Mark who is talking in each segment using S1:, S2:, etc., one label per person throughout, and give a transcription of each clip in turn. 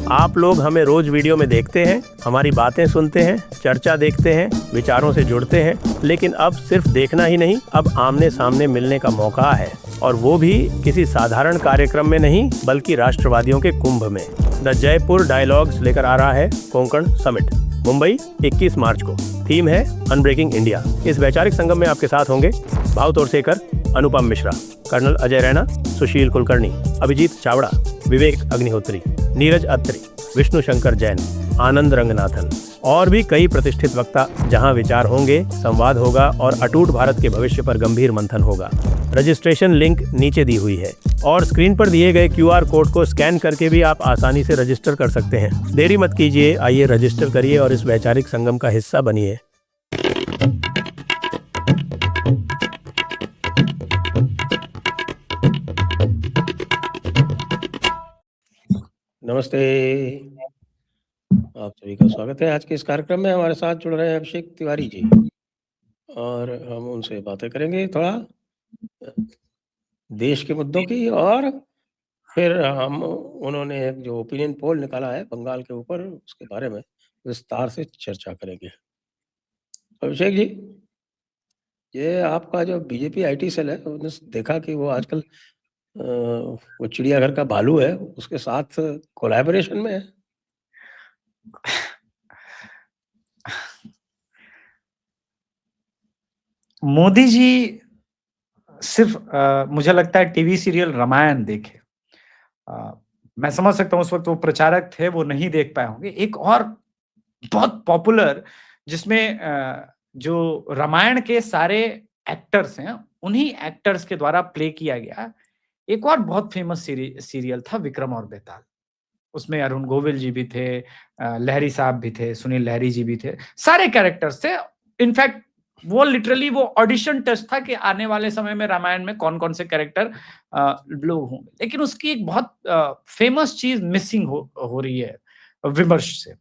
S1: आप लोग हमें रोज वीडियो में देखते हैं, हमारी बातें सुनते हैं, चर्चा देखते हैं, विचारों से जुड़ते हैं, लेकिन अब सिर्फ देखना ही नहीं, अब आमने सामने मिलने का मौका है, और वो भी किसी साधारण कार्यक्रम में नहीं बल्कि राष्ट्रवादियों के कुंभ में। द जयपुर डायलॉग्स लेकर आ रहा है कोंकण समिट, मुंबई 21 मार्च को। थीम है अनब्रेकिंग इंडिया। इस वैचारिक संगम में आपके साथ होंगे भाव तोरसेकर, अनुपम मिश्रा, कर्नल अजय रैना, सुशील कुलकर्णी, अभिजीत चावड़ा, विवेक अग्निहोत्री, नीरज अत्री, विष्णु शंकर जैन, आनंद रंगनाथन और भी कई प्रतिष्ठित वक्ता। जहां विचार होंगे, संवाद होगा और अटूट भारत के भविष्य पर गंभीर मंथन होगा। रजिस्ट्रेशन लिंक नीचे दी हुई है और स्क्रीन पर दिए गए QR कोड को स्कैन करके भी आप आसानी से रजिस्टर कर सकते हैं। देरी मत कीजिए, आइए रजिस्टर करिए और इस वैचारिक संगम का हिस्सा बनिए। नमस्ते, आप सभी का स्वागत है। आज के इस कार्यक्रम में हमारे साथ जुड़ रहे हैं अभिषेक तिवारी जी, और हम उनसे बातें करेंगे थोड़ा देश के मुद्दों की, और फिर हम उन्होंने एक जो ओपिनियन पोल निकाला है बंगाल के ऊपर, उसके बारे में विस्तार से चर्चा करेंगे। अभिषेक जी, ये आपका जो बीजेपी IT सेल है, उसने देखा कि वो आजकल वो चिड़ियाघर का भालू है, उसके साथ कोलैबोरेशन में है।
S2: मोदी जी सिर्फ मुझे लगता है टीवी सीरियल रामायण देखे। मैं समझ सकता हूँ उस वक्त वो प्रचारक थे, वो नहीं देख पाए होंगे। एक और बहुत पॉपुलर जिसमें जो रामायण के सारे एक्टर्स हैं, उन्हीं एक्टर्स के द्वारा प्ले किया गया एक और बहुत फेमस सीरियल था विक्रम और बेताल। उसमें अरुण गोविल जी भी थे, लहरी साहब भी थे, सुनील लहरी जी भी थे, सारे कैरेक्टर्स थे। इनफैक्ट वो लिटरली वो ऑडिशन टेस्ट था कि आने वाले समय में रामायण में कौन कौन से कैरेक्टर लोग होंगे। लेकिन उसकी एक बहुत फेमस चीज मिसिंग हो रही है विमर्श से।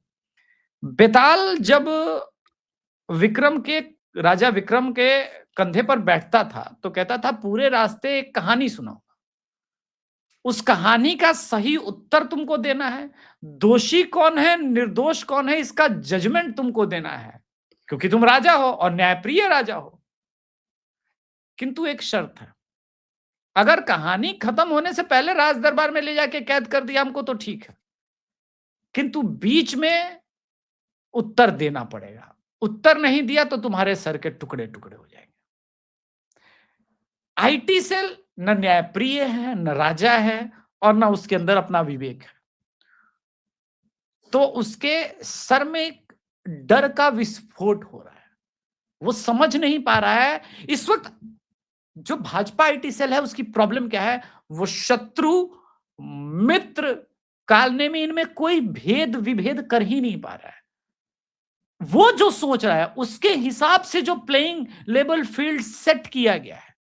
S2: बेताल जब राजा विक्रम के कंधे पर बैठता था तो कहता था पूरे रास्ते एक कहानी सुनाओ, उस कहानी का सही उत्तर तुमको देना है, दोषी कौन है निर्दोष कौन है इसका जजमेंट तुमको देना है, क्योंकि तुम राजा हो और न्यायप्रिय राजा हो। किंतु एक शर्त है, अगर कहानी खत्म होने से पहले राज दरबार में ले जाके कैद कर दिया हमको तो ठीक है, किंतु बीच में उत्तर देना पड़ेगा। उत्तर नहीं दिया तो तुम्हारे सर के टुकड़े टुकड़े हो जाएंगे। IT सेल न न्यायप्रिय है, न राजा है, और न उसके अंदर अपना विवेक है। तो उसके सर में एक डर का विस्फोट हो रहा है, वो समझ नहीं पा रहा है इस वक्त। जो भाजपा IT सेल है उसकी प्रॉब्लम क्या है, वो शत्रु मित्र कालने में इनमें कोई भेद विभेद कर ही नहीं पा रहा है। वो जो सोच रहा है उसके हिसाब से जो प्लेइंग लेवल फील्ड सेट किया गया है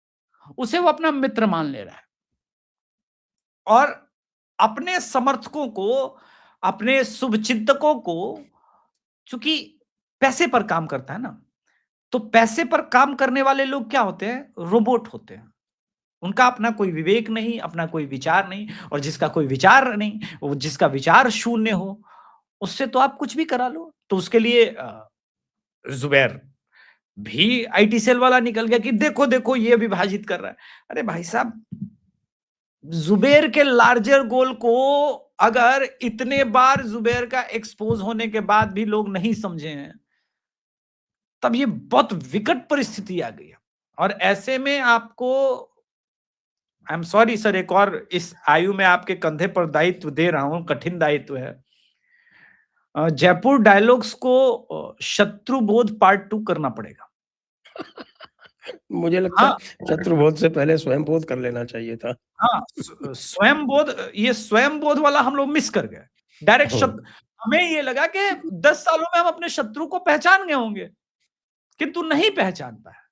S2: उसे वो अपना मित्र मान ले रहा है, और अपने समर्थकों को, अपने शुभचिंतकों को, चूंकि पैसे पर काम करता है ना, तो पैसे पर काम करने वाले लोग क्या होते हैं, रोबोट होते हैं। उनका अपना कोई विवेक नहीं, अपना कोई विचार नहीं, और जिसका कोई विचार नहीं, वो जिसका विचार शून्य हो, उससे तो आप कुछ भी करा लो। तो उसके लिए जुबैर भी IT सेल वाला निकल गया कि देखो देखो ये विभाजित कर रहा है। अरे भाई साहब, जुबैर के लार्जर गोल को अगर इतने बार जुबैर का एक्सपोज होने के बाद भी लोग नहीं समझे हैं, तब ये बहुत विकट परिस्थिति आ गई है। और ऐसे में आपको, आई एम सॉरी सर, एक और इस आयु में आपके कंधे पर दायित्व दे रहा हूं, कठिन दायित्व है। जयपुर डायलॉग्स को शत्रुबोध पार्ट 2 करना पड़ेगा।
S1: मुझे लगता
S2: हाँ,
S1: है शत्रुबोध से पहले स्वयं बोध कर लेना चाहिए था।
S2: हाँ, स्वयं बोध, ये स्वयं बोध वाला हम लोग मिस कर गए। डायरेक्ट हमें ये लगा कि 10 सालों में हम अपने शत्रु को पहचान गए होंगे, किंतु नहीं पहचान पाया।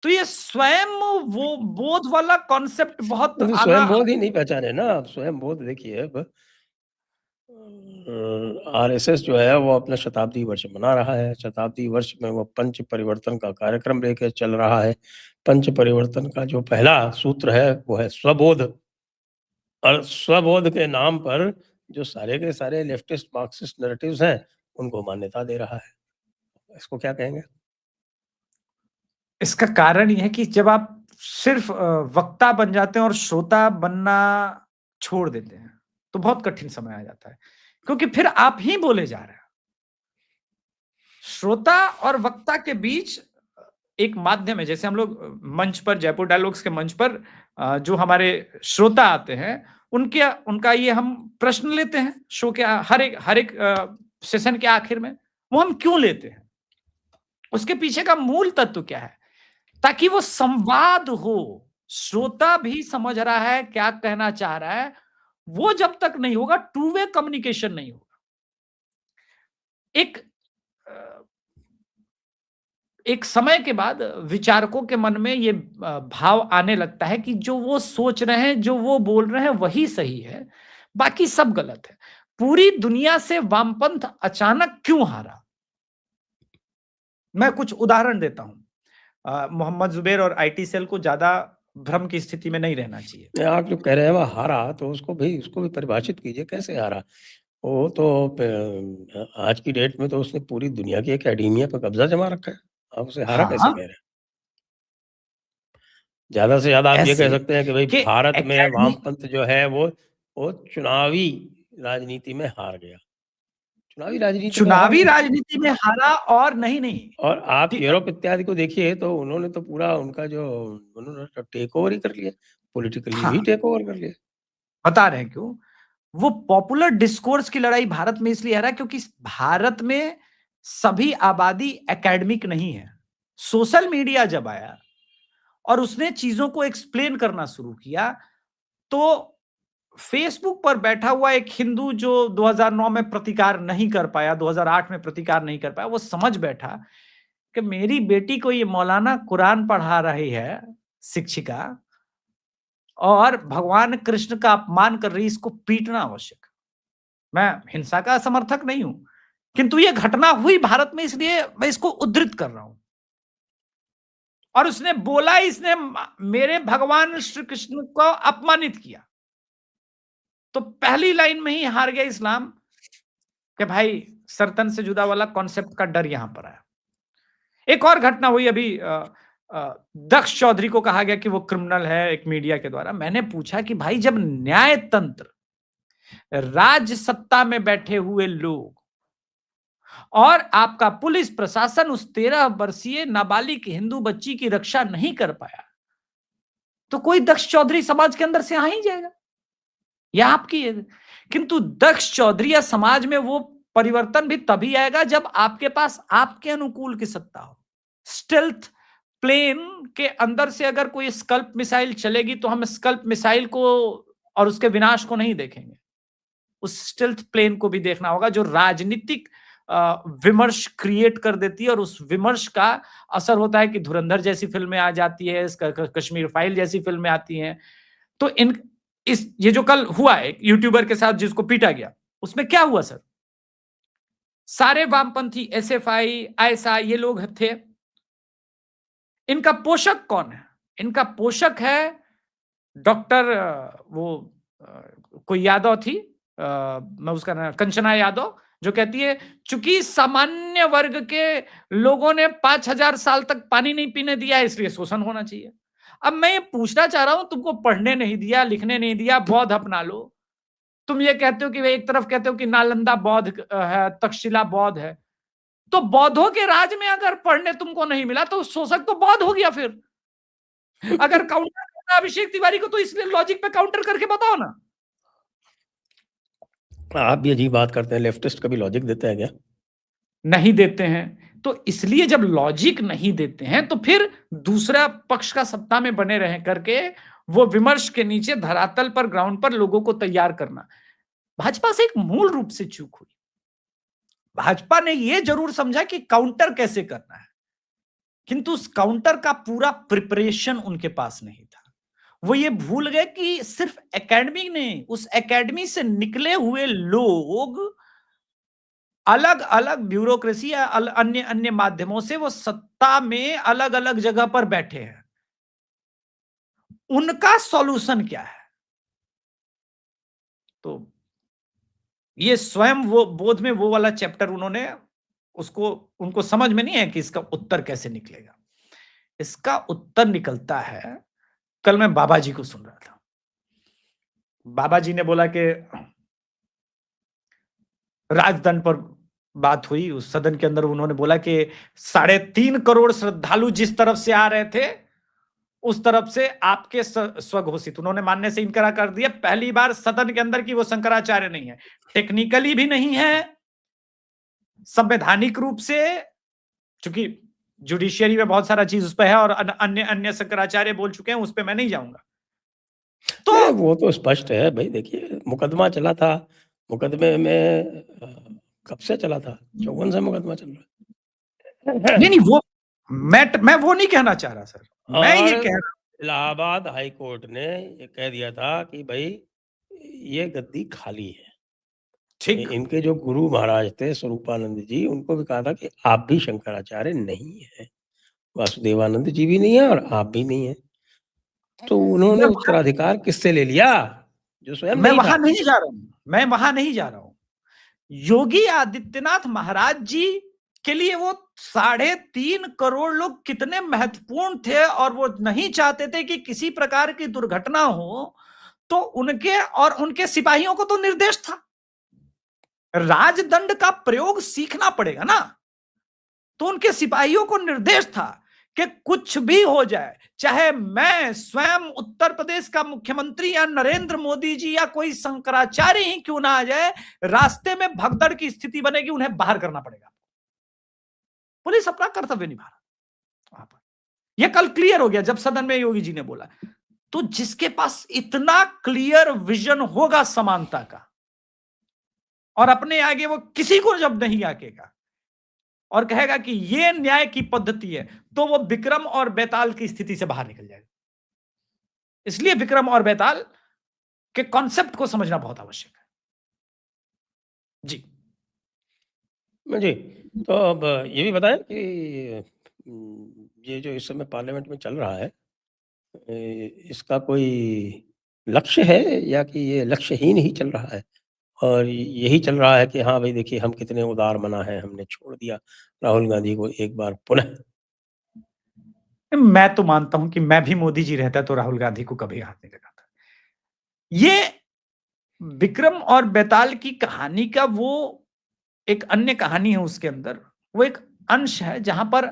S2: तो ये स्वयं वो बोध वाला कॉन्सेप्ट बहुत
S1: तो
S2: आना।
S1: स्वयं बोध ही नहीं पहचाने ना आप। स्वयं बोध देखिए, अब RSS जो है वो अपना शताब्दी वर्ष मना रहा है। शताब्दी वर्ष में वो पंच परिवर्तन का कार्यक्रम लेकर चल रहा है। पंच परिवर्तन का जो पहला सूत्र है वो है स्वबोध, और स्वबोध के नाम पर जो सारे के सारे लेफ्टिस्ट मार्क्सिस्ट नैरेटिव्स हैं, उनको मान्यता दे रहा है। इसको क्या कहेंगे?
S2: इसका कारण ये है कि जब आप सिर्फ वक्ता बन जाते हैं और श्रोता बनना छोड़ देते हैं, तो बहुत कठिन समय आ जाता है, क्योंकि फिर आप ही बोले जा रहे हैं। श्रोता और वक्ता के बीच एक माध्यम है। जैसे हम लोग मंच पर, जयपुर डायलॉग्स के मंच पर जो हमारे श्रोता आते हैं, उनके उनका ये हम प्रश्न लेते हैं शो के हर एक सेशन के आखिर में। वो हम क्यों लेते हैं, उसके पीछे का मूल तत्व क्या है? ताकि वो संवाद हो, श्रोता भी समझ रहा है क्या कहना चाह रहा है। वो जब तक नहीं होगा, टू वे कम्युनिकेशन नहीं होगा। एक अ, एक समय के बाद विचारकों के मन में ये भाव आने लगता है कि जो वो सोच रहे हैं, जो वो बोल रहे हैं, वही सही है, बाकी सब गलत है। पूरी दुनिया से वामपंथ अचानक क्यों हारा? मैं कुछ उदाहरण देता हूं। मोहम्मद जुबैर और आईटी सेल को ज्यादा भ्रम की स्थिति में नहीं रहना चाहिए।
S1: आप जो कह रहे हैं वो हारा, तो उसको भी परिभाषित कीजिए, कैसे हारा? वो तो आज की डेट में तो उसने पूरी दुनिया की एकेडमिया पर कब्जा जमा रखा है। आप उसे हारा कैसे
S2: हाँ,
S1: कह रहे हैं? ज़्यादा से ज़्यादा आप ये
S2: ऐसे
S1: कह सकते हैं कि भाई
S2: कि
S1: भारत में
S2: एकेडमी
S1: वामपंथ जो है वो चुनावी राजनीति में हार गया। चुनावी राजनीति में हार
S2: चुनावी
S1: गया।
S2: राजनीति में हारा, और नहीं।
S1: और आप
S2: ति-
S1: यूरोप इत्यादि को देखिए, तो उन्होंने तो पूरा उन्होंने तो टेक ओवर ही कर लिया, पॉलिटिकली ही
S2: हाँ,
S1: टेक ओवर कर लिया।
S2: बता रहे हैं क्यों। वो पॉपुलर डिस्कोर्स की लड़ाई भारत में इसलिए हारा क्योंकि भारत में सभी आबादी एकेडमिक नहीं है। सोशल मीडिया जब आया और उसने चीजों को एक्सप्लेन करना शुरू किया, तो फेसबुक पर बैठा हुआ एक हिंदू जो 2009 में प्रतिकार नहीं कर पाया, 2008 में प्रतिकार नहीं कर पाया, वो समझ बैठा कि मेरी बेटी को ये मौलाना कुरान पढ़ा रही है शिक्षिका, और भगवान कृष्ण का अपमान कर रही, इसको पीटना आवश्यक। मैं हिंसा का समर्थक नहीं हूं, किंतु ये घटना हुई भारत में, इसलिए मैं इसको उद्धृत कर रहा हूं। और उसने बोला, इसने मेरे भगवान श्री कृष्ण को अपमानित किया। तो पहली लाइन में ही हार गया इस्लाम कि भाई सरतन से जुदा वाला कॉन्सेप्ट का डर यहां पर आया। एक और घटना हुई अभी, दक्ष चौधरी को कहा गया कि वो क्रिमिनल है एक मीडिया के द्वारा। मैंने पूछा कि भाई जब न्याय तंत्र, राज्य सत्ता में बैठे हुए लोग और आपका पुलिस प्रशासन उस 13 वर्षीय नाबालिग हिंदू बच्ची की रक्षा नहीं कर पाया, तो कोई दक्ष चौधरी समाज के अंदर से आ ही जाएगा, यह आपकी है। किंतु दक्ष चौधरी या समाज में वो परिवर्तन भी तभी आएगा जब आपके पास आपके अनुकूल की सत्ता हो। स्टेल्थ प्लेन के अंदर से अगर कोई स्कल्प मिसाइल चलेगी, तो हम स्कल्प मिसाइल को और उसके विनाश को नहीं देखेंगे, उस स्टेल्थ प्लेन को भी देखना होगा, जो राजनीतिक विमर्श क्रिएट कर देती है। और उस विमर्श का असर होता है कि धुरंधर जैसी फिल्में आ जाती है, कश्मीर फाइल जैसी फिल्में आती हैं। तो ये जो कल हुआ है यूट्यूबर के साथ जिसको पीटा गया, उसमें क्या हुआ सर? सारे वामपंथी, एसएफआई, आईएसआई, ये लोग थे। इनका पोषक कौन है? इनका पोषक है डॉक्टर वो कोई यादव थी, मैं उसका नाम, कंचना यादव, जो कहती है चूंकि सामान्य वर्ग के लोगों ने 5000 साल तक पानी नहीं पीने दिया है, इसलिए शोषण होना चाहिए। अब मैं ये पूछना चाह रहा हूं, तुमको पढ़ने नहीं दिया, लिखने नहीं दिया, बौद्ध अपना लो। तुम ये कहते हो कि एक तरफ कहते हो कि नालंदा बौद्ध है, तक्षशिला बौद्ध है, तो बौद्धों के राज में अगर पढ़ने तुमको नहीं मिला, तो शोषक तो बौद्ध हो गया। फिर अगर काउंटर करना अभिषेक तिवारी को, तो इसलिए लॉजिक पे काउंटर करके बताओ ना।
S1: आप भी अजीब बात करते हैं, लेफ्टिस्ट कभी लॉजिक देते हैं क्या?
S2: नहीं देते हैं। तो इसलिए जब लॉजिक नहीं देते हैं, तो फिर दूसरा पक्ष का सत्ता में बने रहे करके वो विमर्श के नीचे धरातल पर, ग्राउंड पर लोगों को तैयार करना, भाजपा से एक मूल रूप से चूक हुई। भाजपा ने यह जरूर समझा कि काउंटर कैसे करना है, किंतु उस काउंटर का पूरा प्रिपरेशन उनके पास नहीं था। वो ये भूल गए कि सिर्फ एकेडमी नहीं, उस एकेडमी से निकले हुए लोग अलग अलग ब्यूरोक्रेसी या अन्य अन्य माध्यमों से वो सत्ता में अलग अलग जगह पर बैठे हैं। उनका सॉल्यूशन क्या है? तो ये स्वयं वो बोध में वो वाला चैप्टर उन्होंने उसको उनको समझ में नहीं है कि इसका उत्तर कैसे निकलेगा। इसका उत्तर निकलता है, कल मैं बाबा जी को सुन रहा था। बाबा जी ने बोला कि राजदंड पर बात हुई उस सदन के अंदर। उन्होंने बोला कि 3.5 करोड़ श्रद्धालु जिस तरफ से आ रहे थे उस तरफ से आपके स्वघोषित, उन्होंने मानने से इनकार कर दिया। पहली बार सदन के अंदर की वो शंकराचार्य नहीं है, टेक्निकली भी नहीं है, संवैधानिक रूप से, क्योंकि जुडिशियरी में बहुत सारा चीज उस पर है और अन्य अन्य शंकराचार्य बोल चुके हैं, उस पर मैं नहीं जाऊंगा।
S1: तो वो तो स्पष्ट है भाई। देखिए, मुकदमा चला था, मुकदमे में कब से चला था? 54 से मुकदमा चल रहा है।
S2: नहीं वो मैं वो नहीं कहना चाह रहा सर, मैं ये कह रहा,
S1: इलाहाबाद हाई कोर्ट ने ये कह दिया था कि भाई ये गद्दी खाली है।
S2: ठीक,
S1: इनके जो गुरु महाराज थे स्वरूपानंद जी, उनको भी कहा था कि आप भी शंकराचार्य नहीं है, वासुदेवानंद जी भी नहीं है और आप भी नहीं है। तो उन्होंने उत्तराधिकार किससे ले लिया? जो स्वयं
S2: मैं
S1: नहीं
S2: वहां
S1: था।
S2: नहीं जा रहा हूं, मैं वहां नहीं जा रहा हूं। योगी आदित्यनाथ महाराज जी के लिए वो 3.5 करोड़ लोग कितने महत्वपूर्ण थे और वो नहीं चाहते थे कि किसी प्रकार की दुर्घटना हो, तो उनके और उनके सिपाहियों को तो निर्देश था, राजदंड का प्रयोग सीखना पड़ेगा ना। तो उनके सिपाहियों को निर्देश था कि कुछ भी हो जाए, चाहे मैं स्वयं उत्तर प्रदेश का मुख्यमंत्री या नरेंद्र मोदी जी या कोई शंकराचार्य ही क्यों ना आ जाए, रास्ते में भगदड़ की स्थिति बनेगी, उन्हें बाहर करना पड़ेगा। पुलिस अपना कर्तव्य निभा रहा वहां पर। यह कल क्लियर हो गया जब सदन में योगी जी ने बोला। तो जिसके पास इतना क्लियर विजन होगा समानता का, और अपने आगे वो किसी को जब नहीं आकेगा और कहेगा कि ये न्याय की पद्धति है, तो वो विक्रम और बेताल की स्थिति से बाहर निकल जाएगा। इसलिए विक्रम और बेताल के कॉन्सेप्ट को समझना बहुत आवश्यक है। जी
S1: जी, तो अब ये भी बताएं कि ये जो इस समय पार्लियामेंट में चल रहा है, इसका कोई लक्ष्य है या कि ये लक्ष्यहीन ही चल रहा है? और यही चल रहा है कि हाँ भाई देखिए हम कितने उदार मना हैं, हमने छोड़ दिया राहुल गांधी को एक बार पुनः।
S2: मैं तो मानता हूं कि मैं भी मोदी जी रहता तो राहुल गांधी को कभी हाथ नहीं लगाता। ये विक्रम और बेताल की कहानी का वो एक अन्य कहानी है, उसके अंदर वो एक अंश है जहां पर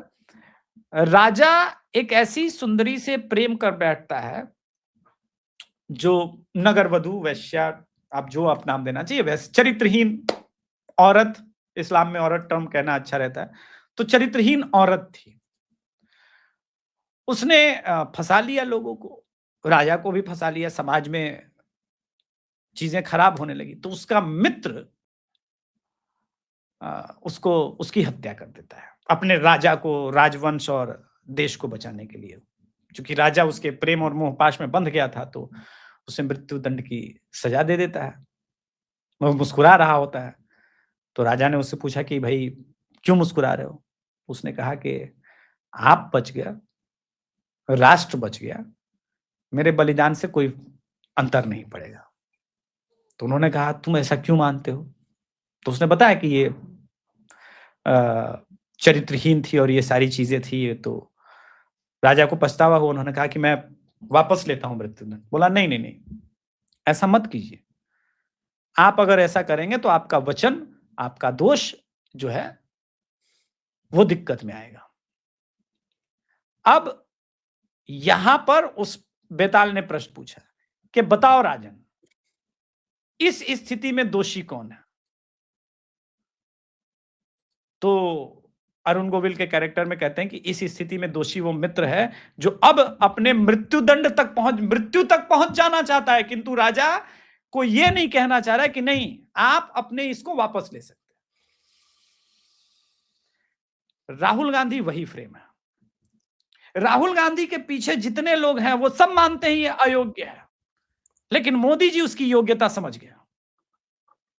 S2: राजा एक ऐसी सुंदरी से प्रेम कर बैठता है जो नगर वधु, वेश्या, आप जो आप नाम देना चाहिए, वैसे चरित्रहीन औरत, इस्लाम में औरत टर्म कहना अच्छा रहता है, तो चरित्रहीन औरत थी। उसने फंसा लिया लोगों को, राजा को भी फंसा लिया, समाज में चीजें खराब होने लगी, तो उसका मित्र उसको उसकी हत्या कर देता है अपने राजा को, राजवंश और देश को बचाने के लिए। क्योंकि राजा उसके प्रेम और मोहपाश में बंध गया था, तो उसे मृत्यु दंड की सजा दे देता है। वो मुस्कुरा रहा होता है, तो राजा ने उससे पूछा कि भाई क्यों मुस्कुरा रहे हो? उसने कहा कि आप बच गया, राष्ट्र बच गया, मेरे बलिदान से कोई अंतर नहीं पड़ेगा। तो उन्होंने कहा तुम ऐसा क्यों मानते हो? तो उसने बताया कि ये चरित्रहीन थी और ये सारी चीजें थी। तो राजा को पछतावा हुआ, उन्होंने कहा कि मैं वापस लेता हूं मृत्युदंड। बोला नहीं नहीं नहीं, ऐसा मत कीजिए, आप अगर ऐसा करेंगे तो आपका वचन, आपका दोष जो है वो दिक्कत में आएगा। अब यहां पर उस बेताल ने प्रश्न पूछा कि बताओ राजन, इस स्थिति में दोषी कौन है? तो अरुण गोविल के कैरेक्टर में कहते हैं कि इस स्थिति में दोषी वो मित्र है जो अब अपने मृत्यु तक पहुंच जाना चाहता है, किंतु राजा को यह नहीं कहना चाह रहा है कि नहीं, आप अपने इसको वापस ले सकते हैं। राहुल गांधी वही फ्रेम है। राहुल गांधी के पीछे जितने लोग हैं वो सब मानते हैं ये अयोग्य है, लेकिन मोदी जी उसकी योग्यता समझ गया।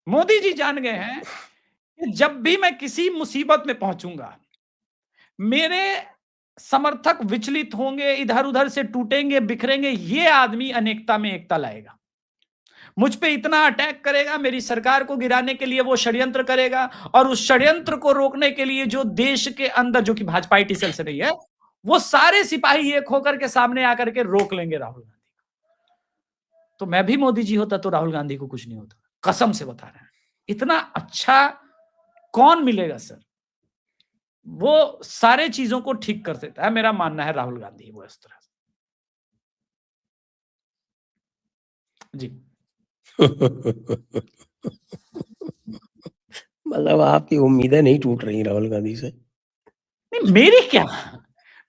S2: मोदी जी जान गए हैं कि जब भी मैं किसी मुसीबत में पहुंचूंगा, मेरे समर्थक विचलित होंगे, इधर उधर से टूटेंगे, बिखरेंगे, ये आदमी अनेकता में एकता लाएगा। मुझ पे इतना अटैक करेगा, मेरी सरकार को गिराने के लिए वो षड्यंत्र करेगा, और उस षड्यंत्र को रोकने के लिए जो देश के अंदर, जो कि भाजपा IT सेल से नहीं है, वो सारे सिपाही एक होकर के सामने आकर के रोक लेंगे राहुल गांधी। तो मैं भी मोदी जी होता तो राहुल गांधी को कुछ नहीं होता, कसम से बता रहे हैं। इतना अच्छा कौन मिलेगा सर? वो सारे चीजों को ठीक कर देता है, मेरा मानना है राहुल गांधी वो इस तरह से। जी।
S1: मतलब आपकी उम्मीदें नहीं टूट रही राहुल गांधी से?
S2: नहीं, मेरी क्या,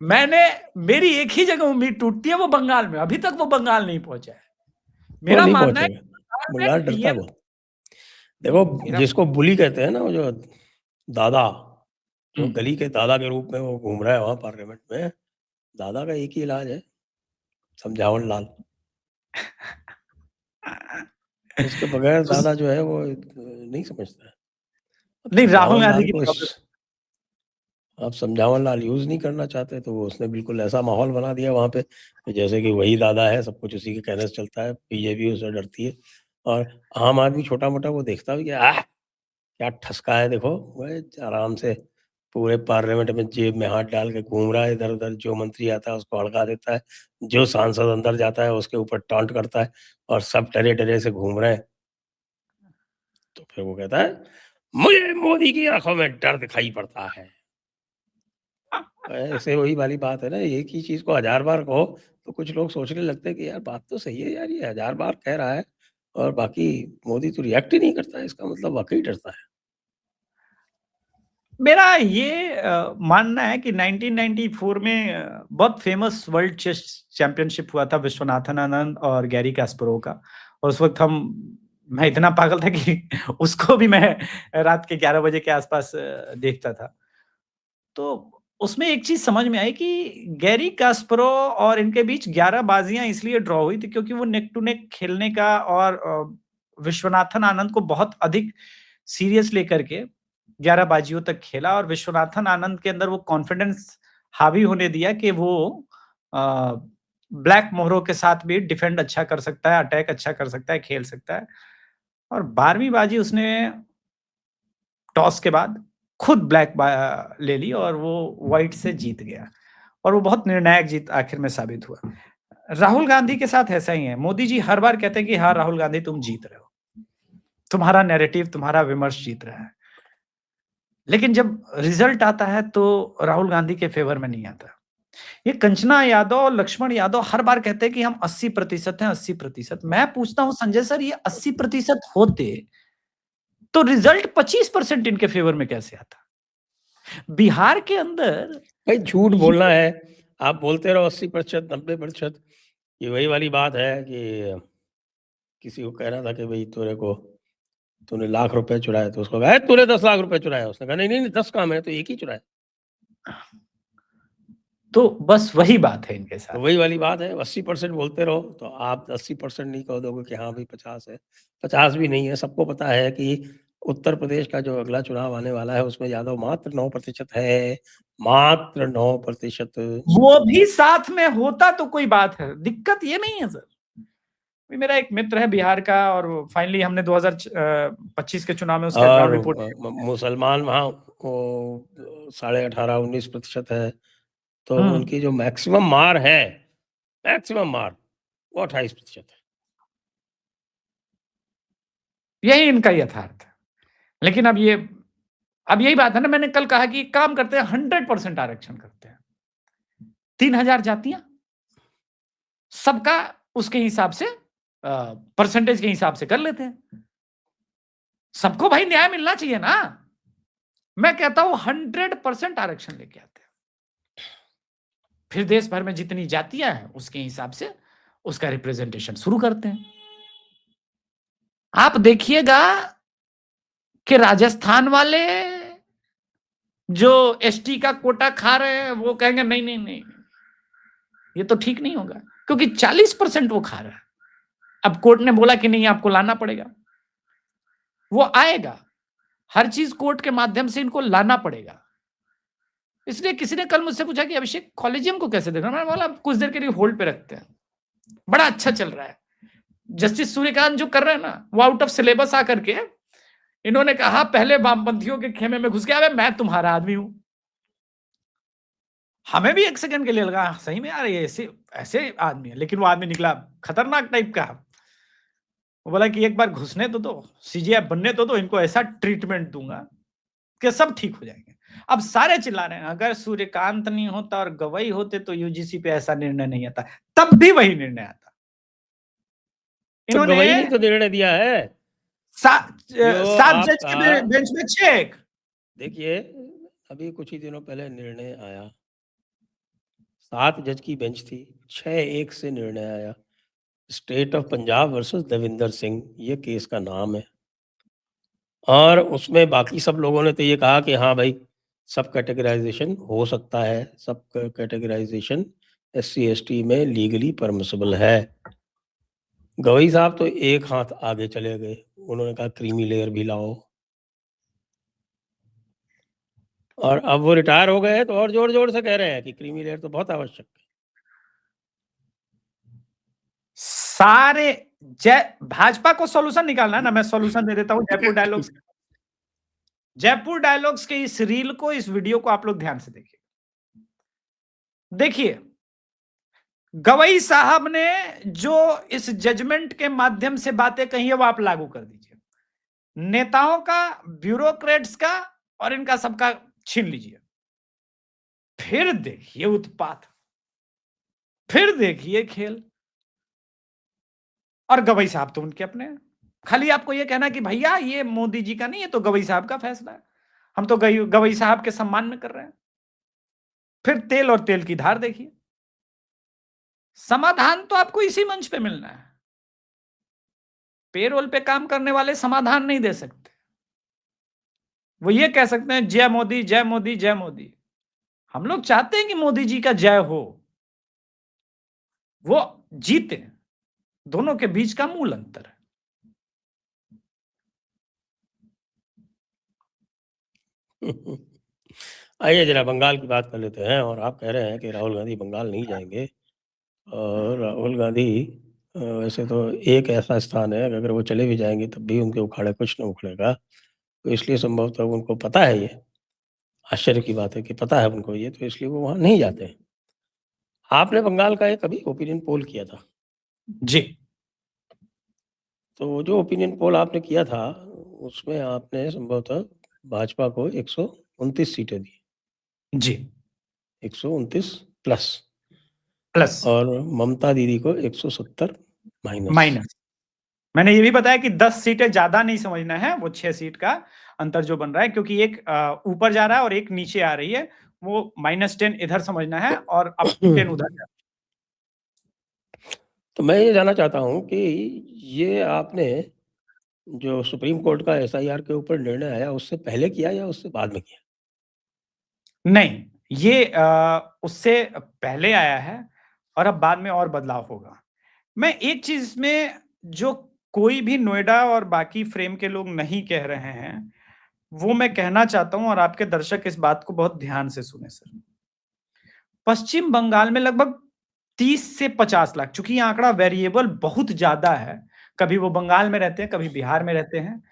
S2: मेरी एक ही जगह उम्मीद टूटती है, वो बंगाल में। अभी तक वो बंगाल नहीं पहुंचा है।
S1: वो
S2: मेरा
S1: नहीं
S2: मानना है
S1: पहुंचेगा, बंगाल डरता है
S2: PM
S1: बहुत। देखो, जिसको बुली कहते हैं ना, वो जो दादा, जो गली के दादा के रूप में वो घूम रहा है वहां पार्लियामेंट में, दादा का एक ही इलाज है, समझावन लाल। उसके बगैर दादा जो है वो नहीं समझता है।
S2: नहीं, राहुल
S1: समझावन
S2: गांधी
S1: लाल
S2: की
S1: को
S2: प्रॉब्लम,
S1: आप समझावन लाल यूज नहीं करना चाहते, तो वो उसने बिल्कुल ऐसा माहौल बना दिया वहां पे कि जैसे कि वही दादा है, सब कुछ उसी के कहने से चलता है, बीजेपी उससे डरती है। और आम आदमी छोटा मोटा वो देखता भी क्या ठसका है, देखो वह आराम से पूरे पार्लियामेंट में जेब में हाथ डाल के घूम रहा है इधर उधर, जो मंत्री आता है उसको हड़का देता है, जो सांसद अंदर जाता है उसके ऊपर टॉन्ट करता है, और सब डरे डरे से घूम रहे हैं। तो फिर वो कहता है, मुझे मोदी की आंखों में डर दिखाई पड़ता है। ऐसे वही वाली बात है ना, एक ही चीज को 1000 बार कहो तो कुछ लोग सोचने लगते हैं कि यार बात तो सही है यार, ये 1000 बार कह रहा है और बाकी मोदी तो रिएक्ट ही नहीं करता है, इसका मतलब वाकई डरता है।
S2: मेरा ये मानना है कि 1994 में बहुत फेमस वर्ल्ड चेस चैंपियनशिप हुआ था विश्वनाथन आनंद और गैरी कास्परोव का। और उस वक्त मैं इतना पागल था कि उसको भी मैं रात के 11 बजे के आसपास देखता था। तो उसमें एक चीज समझ में आई कि गैरी कास्परोव और इनके बीच 11 बाजियां इसलिए ड्रॉ हुई थी क्योंकि वो नेक टू नेक खेलने का, और विश्वनाथन आनंद को बहुत अधिक सीरियस लेकर के 11 बाजियों तक खेला, और विश्वनाथन आनंद के अंदर वो कॉन्फिडेंस हावी होने दिया कि वो ब्लैक मोहरों के साथ भी डिफेंड अच्छा कर सकता है, अटैक अच्छा कर सकता है, खेल सकता है। और 12वीं बाजी उसने टॉस के बाद खुद ब्लैक ले ली और वो व्हाइट से जीत गया, और वो बहुत निर्णायक जीत आखिर में साबित हुआ। राहुल गांधी के साथ ऐसा ही है। मोदी जी हर बार कहते हैं कि हाँ राहुल गांधी तुम जीत रहे हो, तुम्हारा नैरेटिव, तुम्हारा विमर्श जीत रहा है, लेकिन जब रिजल्ट आता है तो राहुल गांधी के फेवर में नहीं आता। ये कंचना यादव और लक्ष्मण यादव हर बार कहते हैं कि हम 80% हैं, 80%। मैं पूछता हूं संजय सर, ये 80% होते तो रिजल्ट 25% इनके फेवर में कैसे आता? बिहार के अंदर
S1: भाई झूठ बोलना
S2: ये
S1: है, आप बोलते रहो 80%, 90%। ये वही वाली बात है कि किसी को कहना था कि भाई तूने लाख रुपए चुराए, तो उसको कहा तूने 10 लाख रुपए चुराया, उसने कहा नहीं नहीं 10 काम है, तो एक ही चुराया।
S2: तो बस वही बात है इनके
S1: तो
S2: साथ।
S1: वही वाली बात है, 80% बोलते रहो तो आप 80% नहीं कह दोगे कि हाँ भाई 50 है, 50 भी नहीं है। सबको पता है कि उत्तर प्रदेश का जो अगला चुनाव आने वाला है उसमें यादव मात्र 9% है, मात्र 9%।
S2: वो भी साथ में होता तो कोई बात है, दिक्कत ये नहीं है सर। मेरा एक मित्र है बिहार का, और फाइनली हमने 2025 के चुनाव में उसका
S1: और
S2: ग्राउंड रिपोर्ट,
S1: मुसलमान वहाँ वो 18-19% है, तो उनकी जो मैक्सिमम मार है, मैक्सिमम मार वो 28% है।
S2: यही इनका यथार्थ है। लेकिन अब यही बात है ना, मैंने कल कहा कि काम करते हैं 100% आरक्षण करते हैं, 3000 जातियां, सबका उसके हिसाब से परसेंटेज के हिसाब से कर लेते हैं। सबको भाई न्याय मिलना चाहिए ना। मैं कहता हूं 100% आरक्षण लेके आते हैं, फिर देश भर में जितनी जातियां हैं उसके हिसाब से उसका रिप्रेजेंटेशन शुरू करते हैं। आप देखिएगा कि राजस्थान वाले जो एसटी का कोटा खा रहे हैं वो कहेंगे नहीं नहीं नहीं, ये तो ठीक नहीं होगा, क्योंकि 40% वो खा रहा है। अब कोर्ट ने बोला कि नहीं आपको लाना पड़ेगा, वो आएगा, हर चीज कोर्ट के माध्यम से इनको लाना पड़ेगा। इसलिए किसी ने कल मुझसे पूछा कि अभिषेक कॉलेजियम को कैसे देखना, मैंने बोला कुछ देर के लिए होल्ड पे रखते हैं, बड़ा अच्छा चल रहा है। जस्टिस सूर्यकांत जो कर रहे हैं ना, वो आउट ऑफ सिलेबस आकर के इन्होंने कहा पहले वामपंथियों के खेमे में घुस गया, मैं तुम्हारा आदमी हूं। हमें भी एक सेकंड के लिए लगा सही में यार ये ऐसे ऐसे आदमी है, लेकिन वो आदमी निकला खतरनाक टाइप का। वो बोला कि एक बार घुसने तो दो, सीजीएफ बनने तो दो, इनको ऐसा ट्रीटमेंट दूंगा कि सब ठीक हो जाएंगे। अब सारे चिल्ला रहे हैं अगर सूर्यकांत नहीं होता और गवई होते तो यूजीसी पे ऐसा निर्णय नहीं आता, तब भी वही निर्णय आता।
S1: तो गवई ने
S2: इन्होंने
S1: तो निर्णय दिया है।
S2: सात
S1: जो
S2: जज के
S1: आपका
S2: बेंच में 6।
S1: देखिए, अभी कुछ ही दिनों पहले निर्णय आया, 7 जज की बेंच थी, 6-1 से निर्णय आया। State of Punjab versus Devinder Singh, ये केस का नाम है। और उसमें बाकी सब लोगों ने तो ये कहा कि हाँ भाई, सब कैटेगराइजेशन हो सकता है, सब कैटेगराइजेशन एससी एसटी में लीगली परमिसिबल है। गवई साहब तो एक हाथ आगे चले गए, उन्होंने कहा क्रीमी लेयर भी लाओ। और अब वो रिटायर हो गए हैं तो और जोर जोर से कह रहे हैं कि क्रीमी लेयर तो बहुत आवश्यक है।
S2: सारे भाजपा को सॉल्यूशन निकालना है ना, मैं सॉल्यूशन दे देता हूं जयपुर डायलॉग्स। जयपुर डायलॉग्स के इस रील को, इस वीडियो को आप लोग ध्यान से देखिए। देखिए गवई साहब ने जो इस जजमेंट के माध्यम से बातें कही है वो आप लागू कर दीजिए। नेताओं का, ब्यूरोक्रेट्स का और इनका सबका छीन लीजिए। फिर देखिए उत्पात, फिर देखिए खेल। और गवई साहब तो उनके अपने हैं। खाली आपको यह कहना कि भैया ये मोदी जी का नहीं है, तो गवई साहब का फैसला है, हम तो गवई साहब के सम्मान में कर रहे हैं। फिर तेल और तेल की धार देखिए। समाधान तो आपको इसी मंच पे मिलना है। पेरोल पे काम करने वाले समाधान नहीं दे सकते। वो ये कह सकते हैं जय मोदी जय मोदी जय मोदी। हम लोग चाहते हैं कि मोदी जी का जय हो, वो जीते। दोनों के बीच का मूल अंतर है।
S1: आइए जरा बंगाल की बात कर लेते हैं। और आप कह रहे हैं कि राहुल गांधी बंगाल नहीं जाएंगे। और राहुल गांधी वैसे तो एक ऐसा स्थान है कि अगर वो चले भी जाएंगे तब भी उनके उखाड़े कुछ न उखड़ेगा। तो इसलिए संभवतः उनको पता है, ये आश्चर्य की बात है कि पता है उनको ये, तो इसलिए वो वहाँ नहीं जाते हैं। आपने बंगाल का एक अभी ओपिनियन पोल किया था,
S2: जी
S1: तो जो ओपिनियन पोल आपने किया था उसमें आपने संभवतः भाजपा को 129 सीटें दी,
S2: जी
S1: 129 प्लस,
S2: प्लस
S1: और ममता दीदी को 170 माइनस।
S2: माइनस। मैंने ये भी बताया कि 10 सीटें ज्यादा नहीं समझना है, वो 6 सीट का अंतर जो बन रहा है, क्योंकि एक ऊपर जा रहा है और एक नीचे आ रही है, वो -10 इधर समझना है और अप 10 उधर जा।
S1: तो मैं ये जानना चाहता हूँ कि ये आपने जो सुप्रीम कोर्ट का एसआईआर के ऊपर निर्णय आया उससे पहले किया या उससे बाद में किया?
S2: नहीं, ये उससे पहले आया है और अब बाद में और बदलाव होगा। मैं एक चीज में जो कोई भी नोएडा और बाकी फ्रेम के लोग नहीं कह रहे हैं, वो मैं कहना चाहता हूं और आपके दर्शक इस बात को बहुत ध्यान से सुने सर। पश्चिम बंगाल में लगभग 30 से 50 लाख, चूंकि ये आंकड़ा वेरिएबल बहुत ज्यादा है, कभी वो बंगाल में रहते हैं, कभी बिहार में रहते हैं।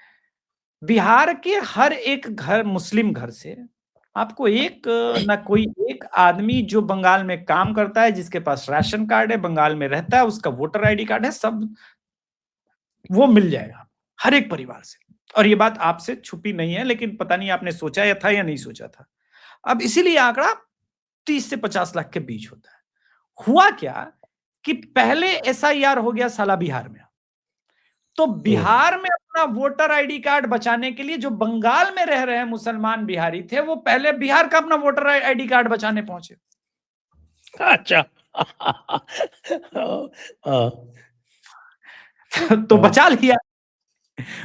S2: बिहार के हर एक घर, मुस्लिम घर से आपको एक ना कोई एक आदमी जो बंगाल में काम करता है, जिसके पास राशन कार्ड है, बंगाल में रहता है, उसका वोटर आईडी कार्ड है, सब वो मिल जाएगा हर एक परिवार से। और ये बात आपसे छुपी नहीं है, लेकिन पता नहीं आपने सोचा या था या नहीं सोचा था। अब इसीलिए आंकड़ा 30 से 50 लाख के बीच होता है। हुआ क्या कि पहले एसआईआर हो गया साला बिहार में, तो बिहार में अपना वोटर आईडी कार्ड बचाने के लिए जो बंगाल में रह रहे मुसलमान बिहारी थे, वो पहले बिहार का अपना वोटर आईडी कार्ड बचाने पहुंचे।
S1: अच्छा। हाँ,
S2: तो बचा लिया,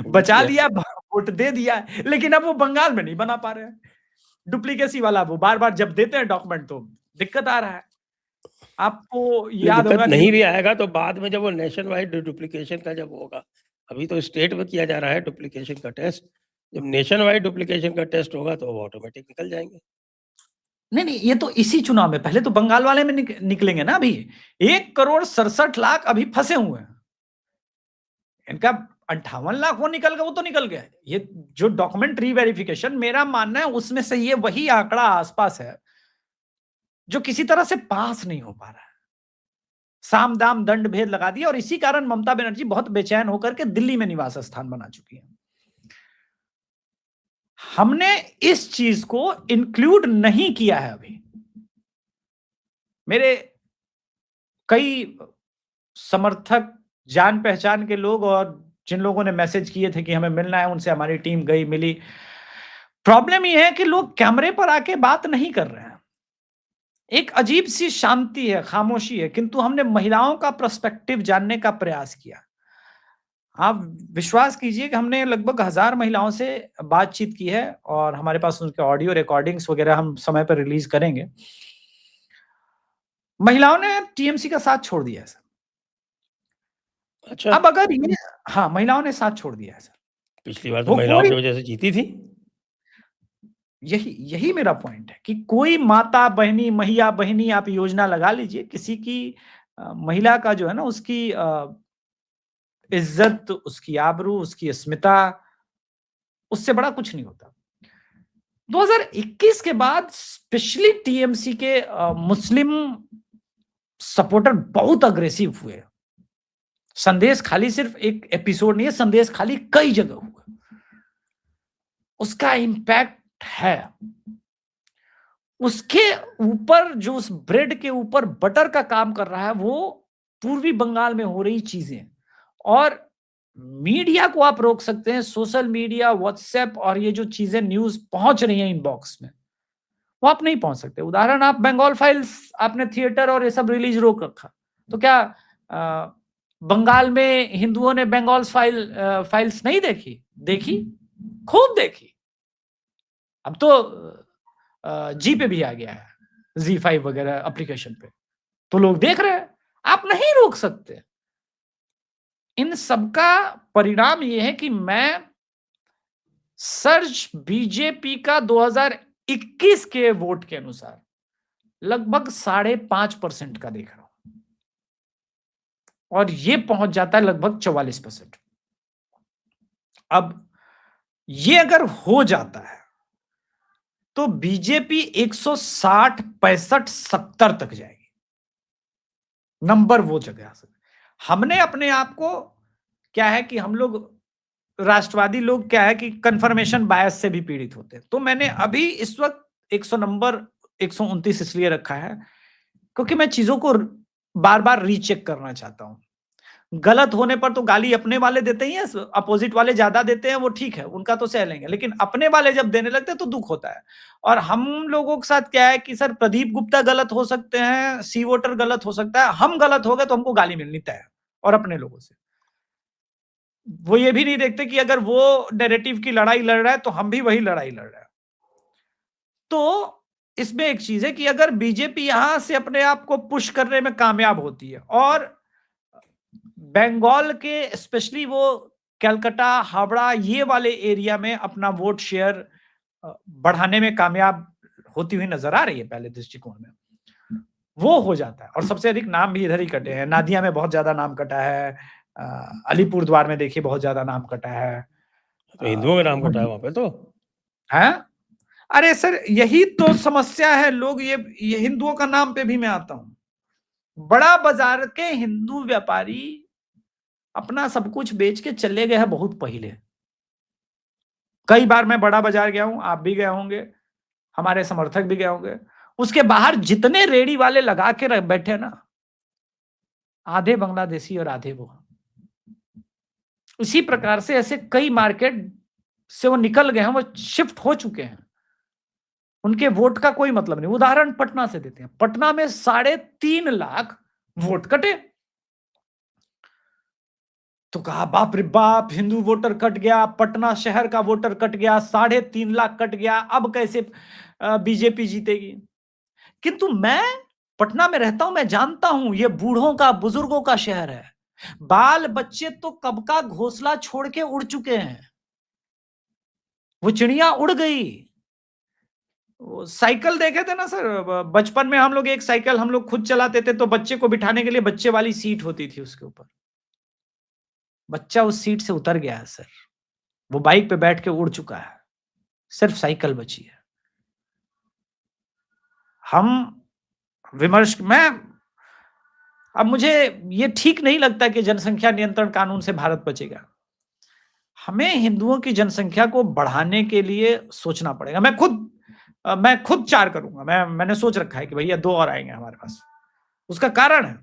S2: बचा
S1: किया।
S2: लिया, वोट दे दिया, लेकिन अब वो बंगाल में नहीं बना पा रहे हैं। डुप्लीकेसी वाला वो बार बार जब देते हैं डॉक्यूमेंट तो दिक्कत आ रहा है। आपको याद
S1: दिक्कत
S2: होगा
S1: नहीं भी आएगा तो बाद में जब वो नेशन वाइड डुप्लीकेशन का जब होगा, अभी तो स्टेट में किया जा रहा है डुप्लीकेशन का टेस्ट, जब नेशन वाइड डुप्लीकेशन का टेस्ट होगा तो वो ऑटोमेटिक निकल जाएंगे।
S2: नहीं नहीं, ये तो इसी चुनाव में, पहले तो बंगाल वाले में निकलेंगे ना। अभी 1,67,00,000 अभी फंसे हुए हैं। इनका 58 लाख वो निकल गया, वो तो निकल गया। ये जो डॉक्यूमेंट रीवेरिफिकेशन, मेरा मानना है उसमें से ये वही आंकड़ा आसपास है जो किसी तरह से पास नहीं हो पा रहा है। साम दाम दंड भेद लगा दिया, और इसी कारण ममता बनर्जी बहुत बेचैन होकर के दिल्ली में निवास स्थान बना चुकी है। हमने इस चीज को इंक्लूड नहीं किया है अभी। मेरे कई समर्थक, जान पहचान के लोग, और जिन लोगों ने मैसेज किए थे कि हमें मिलना है, उनसे हमारी टीम गई, मिली। प्रॉब्लम यह है कि लोग कैमरे पर आके बात नहीं कर रहे हैं। एक अजीब सी शांति है, खामोशी है, किंतु हमने महिलाओं का पर्सपेक्टिव जानने का प्रयास किया। आप विश्वास कीजिए कि हमने लगभग 1000 महिलाओं से बातचीत की है, और हमारे पास उनके ऑडियो रिकॉर्डिंग्स वगैरह हम समय पर रिलीज करेंगे। महिलाओं ने टीएमसी का साथ छोड़ दिया है सर।
S1: अच्छा,
S2: अब अगर ये, हाँ, महिलाओं ने साथ छोड़ दिया है सर।
S1: पिछली बार तो
S2: वो
S1: महिलाओं
S2: कोई,
S1: की वजह से जीती थी।
S2: यही मेरा पॉइंट है कि कोई माता बहनी, मैया बहनी, आप योजना लगा लीजिए, किसी की महिला का जो है ना, उसकी इज्जत, उसकी आबरू, उसकी अस्मिता, उससे बड़ा कुछ नहीं होता। 2021 के बाद स्पेशली टीएमसी के मुस्लिम सपोर्टर बहुत अग्रेसिव हुए। संदेश खाली सिर्फ एक एपिसोड नहीं है, संदेश खाली कई जगह हुआ। उसका इंपैक्ट है। उसके ऊपर जो उस ब्रेड के ऊपर बटर का काम कर रहा है, वो पूर्वी बंगाल में हो रही चीजें। और मीडिया को आप रोक सकते हैं, सोशल मीडिया, व्हाट्सएप, और ये जो चीजें न्यूज पहुंच रही हैं इनबॉक्स में, वो आप नहीं पहुंच सकते। उदाहरण, आप बंगाल फाइल्स, आपने थिएटर और ये सब रिलीज रोक रखा, तो क्या बंगाल में हिंदुओं ने बंगाल फाइल्स नहीं देखी? देखी, खूब देखी। अब तो जी पे भी आ गया है, Z5 वगैरह एप्लीकेशन पे, तो लोग देख रहे हैं। आप नहीं रोक सकते। इन सबका परिणाम यह है कि मैं सर्च बीजेपी का 2021 के वोट के अनुसार लगभग 5.5% का देख रहा हूं, और ये पहुंच जाता है लगभग 44%। अब ये अगर हो जाता है तो बीजेपी 160, 65, 70 तक जाएगी। नंबर वो जगह आ सकता। हमने अपने आप को, क्या है कि हम लोग राष्ट्रवादी लोग, क्या है कि कंफर्मेशन बायस से भी पीड़ित होते हैं। तो मैंने अभी इस वक्त 100 नंबर 129 इसलिए रखा है क्योंकि मैं चीजों को बार बार रीचेक करना चाहता हूं। गलत होने पर तो गाली अपने वाले देते ही हैं, अपोजिट वाले ज्यादा देते हैं, वो ठीक है, उनका तो सह लेंगे, लेकिन अपने वाले जब देने लगते हैं तो दुख होता है। और हम लोगों के साथ क्या है कि सर, प्रदीप गुप्ता गलत हो सकते हैं, सी वोटर गलत हो सकता है, हम गलत हो गए तो हमको गाली मिलनी तय है। और अपने लोगों से वो ये भी नहीं देखते कि अगर वो नैरेटिव की लड़ाई लड़ रहा है तो हम भी वही लड़ाई लड़ रहे हैं। तो इसमें एक चीज है कि अगर बीजेपी यहां से अपने आप को पुश करने में कामयाब होती है, और बंगाल के स्पेशली वो कलकत्ता, हावड़ा, ये वाले एरिया में अपना वोट शेयर बढ़ाने में कामयाब होती हुई नजर आ रही है पहले दृष्टिकोण में, वो हो जाता है। और सबसे अधिक नाम भी इधर ही कटे हैं। नादिया में बहुत ज्यादा नाम कटा है, अलीपुर द्वार में देखिए बहुत ज्यादा नाम कटा है।
S1: तो हिंदुओं का नाम कटा है वहां पे तो
S2: है। अरे सर, यही तो समस्या है। लोग ये हिंदुओं का नाम पे भी मैं आता हूं। बड़ा बाजार के हिंदू व्यापारी अपना सब कुछ बेच के चले गए हैं बहुत पहले। कई बार मैं बड़ा बाजार गया हूं, आप भी गए होंगे, हमारे समर्थक भी गए होंगे। उसके बाहर जितने रेडी वाले लगा के बैठे ना, आधे बांग्लादेशी और आधे वो। उसी प्रकार से ऐसे कई मार्केट से वो निकल गए हैं, वो शिफ्ट हो चुके हैं। उनके वोट का कोई मतलब नहीं। उदाहरण पटना से देते हैं। पटना में 3.5 लाख वोट कटे। तो कहा बाप रे बाप, हिंदू वोटर कट गया, पटना शहर का वोटर कट गया, 3.5 लाख कट गया, अब कैसे बीजेपी जीतेगी। किंतु मैं पटना में रहता हूं, मैं जानता हूं ये बूढ़ों का, बुजुर्गों का शहर है। बाल बच्चे तो कब का घोंसला छोड़ के उड़ चुके हैं। वो चिड़िया उड़ गई। वो साइकिल देखे थे ना सर, बचपन में हम लोग एक साइकिल हम लोग खुद चलाते थे, तो बच्चे को बिठाने के लिए बच्चे वाली सीट होती थी उसके ऊपर। बच्चा उस सीट से उतर गया है सर, वो बाइक पे बैठ के उड़ चुका है, सिर्फ साइकिल बची है। हम विमर्श मैं अब मुझे ये ठीक नहीं लगता कि जनसंख्या नियंत्रण कानून से भारत बचेगा। हमें हिंदुओं की जनसंख्या को बढ़ाने के लिए सोचना पड़ेगा। मैं खुद 4 करूंगा। मैंने सोच रखा है कि भैया 2 और आएंगे हमारे पास। उसका कारण है,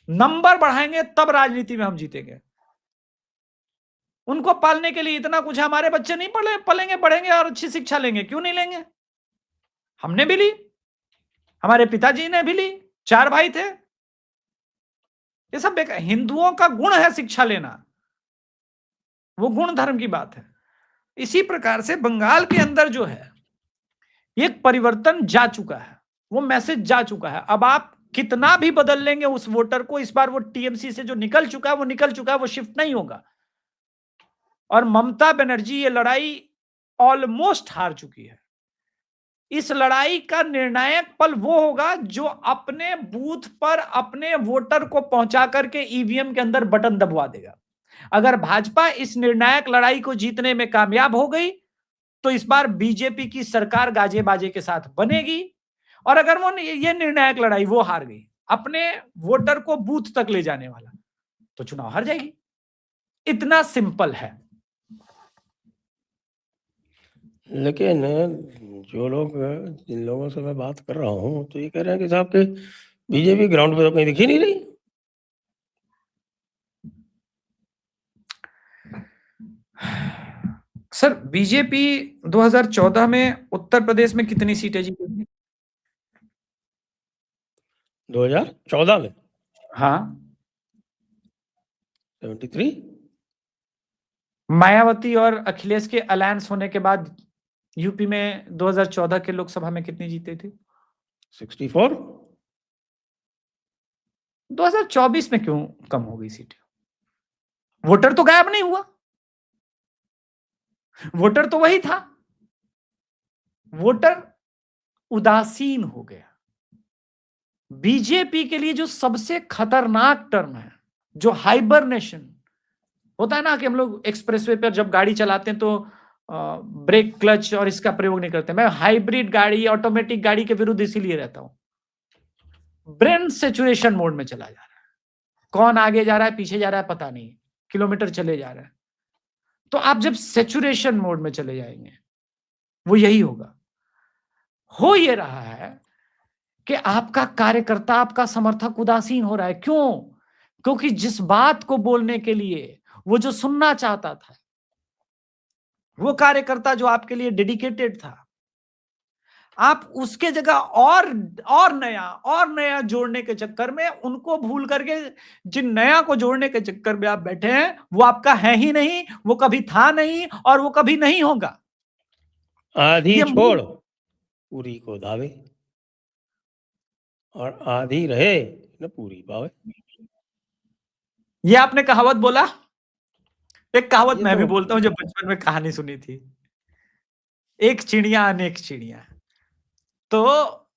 S2: नंबर बढ़ाएंगे तब राजनीति में हम जीतेंगे। उनको पालने के लिए इतना कुछ है, हमारे बच्चे नहीं पलेंगे, पढ़ेंगे और अच्छी शिक्षा लेंगे। क्यों नहीं लेंगे? हमने भी ली, हमारे पिताजी ने भी ली, 4 भाई थे। ये सब हिंदुओं का गुण है शिक्षा लेना, वो गुण धर्म की बात है। इसी प्रकार से बंगाल के अंदर जो है एक परिवर्तन जा चुका है, वो मैसेज जा चुका है। अब आप कितना भी बदल लेंगे उस वोटर को, इस बार वो टीएमसी से जो निकल चुका है वो निकल चुका है, वो शिफ्ट नहीं होगा। और ममता बनर्जी ये लड़ाई ऑलमोस्ट हार चुकी है। इस लड़ाई का निर्णायक पल वो होगा जो अपने बूथ पर अपने वोटर को पहुंचा करके ईवीएम के अंदर बटन दबवा देगा। अगर भाजपा इस निर्णायक लड़ाई को जीतने में कामयाब हो गई तो इस बार बीजेपी की सरकार गाजे बाजे के साथ बनेगी। और अगर वो ये निर्णायक लड़ाई वो हार गई, अपने वोटर को बूथ तक ले जाने वाला, तो चुनाव हार जाएगी। इतना सिंपल है।
S1: लेकिन जो लोग, जिन लोगों से मैं बात कर रहा हूं, तो ये कह रहे हैं कि साहब के बीजेपी ग्राउंड पे तो कहीं दिखी नहीं रही।
S2: सर, बीजेपी 2014 में उत्तर प्रदेश में कितनी सीटें जीती थी?
S1: 2014 में?
S2: हाँ,
S1: 73।
S2: मायावती और अखिलेश के अलायंस होने के बाद यूपी में 2014 के लोकसभा में कितनी जीते थे?
S1: 64।
S2: 2024 में क्यों कम हो गई सीटें? वोटर तो गायब नहीं हुआ, वोटर तो वही था। वोटर उदासीन हो गया। बीजेपी के लिए जो सबसे खतरनाक टर्म है, जो हाइबरनेशन होता है ना, कि हम लोग एक्सप्रेसवे पर जब गाड़ी चलाते हैं तो ब्रेक, क्लच और इसका प्रयोग नहीं करते। मैं हाइब्रिड गाड़ी, ऑटोमेटिक गाड़ी के विरुद्ध इसीलिए रहता हूं। ब्रेन सेचुरेशन मोड में चला जा रहा है, कौन आगे जा रहा है पीछे जा रहा है पता नहीं, किलोमीटर चले जा रहा है। तो आप जब सेचुरेशन मोड में चले जाएंगे, वो यही होगा। हो ये रहा है कि आपका कार्यकर्ता, आपका समर्थक उदासीन हो रहा है। क्यों? क्योंकि जिस बात को बोलने के लिए वो जो सुनना चाहता था, वो कार्यकर्ता जो आपके लिए डेडिकेटेड था, आप उसके जगह और नया जोड़ने के चक्कर में उनको भूल करके जिन नया को जोड़ने के चक्कर में आप बैठे हैं, वो आपका है ही नहीं, वो कभी था नहीं और वो कभी नहीं होगा।
S1: आधी छोड़ पूरी को धावे, और आधी रहे न पूरी पावे।
S2: ये आपने कहावत बोला। एक कहावत मैं
S1: तो
S2: भी बोलता हूं, जब बचपन में कहानी सुनी थी, एक चिड़िया अनेक चिड़िया। तो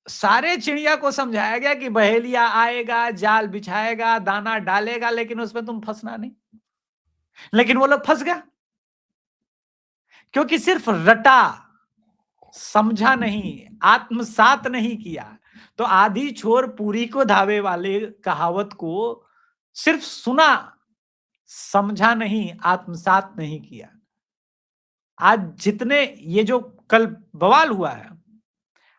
S2: सारे चिड़िया को समझाया गया कि बहेलिया आएगा, जाल बिछाएगा, दाना डालेगा, लेकिन उसमें तुम फंसना नहीं। लेकिन वो लोग फंस गया, क्योंकि सिर्फ रटा, समझा नहीं, आत्मसात नहीं किया। तो आधी छोर पूरी को धावे वाले कहावत को सिर्फ सुना, समझा नहीं, आत्मसात नहीं किया। आज जितने ये जो कल बवाल हुआ है,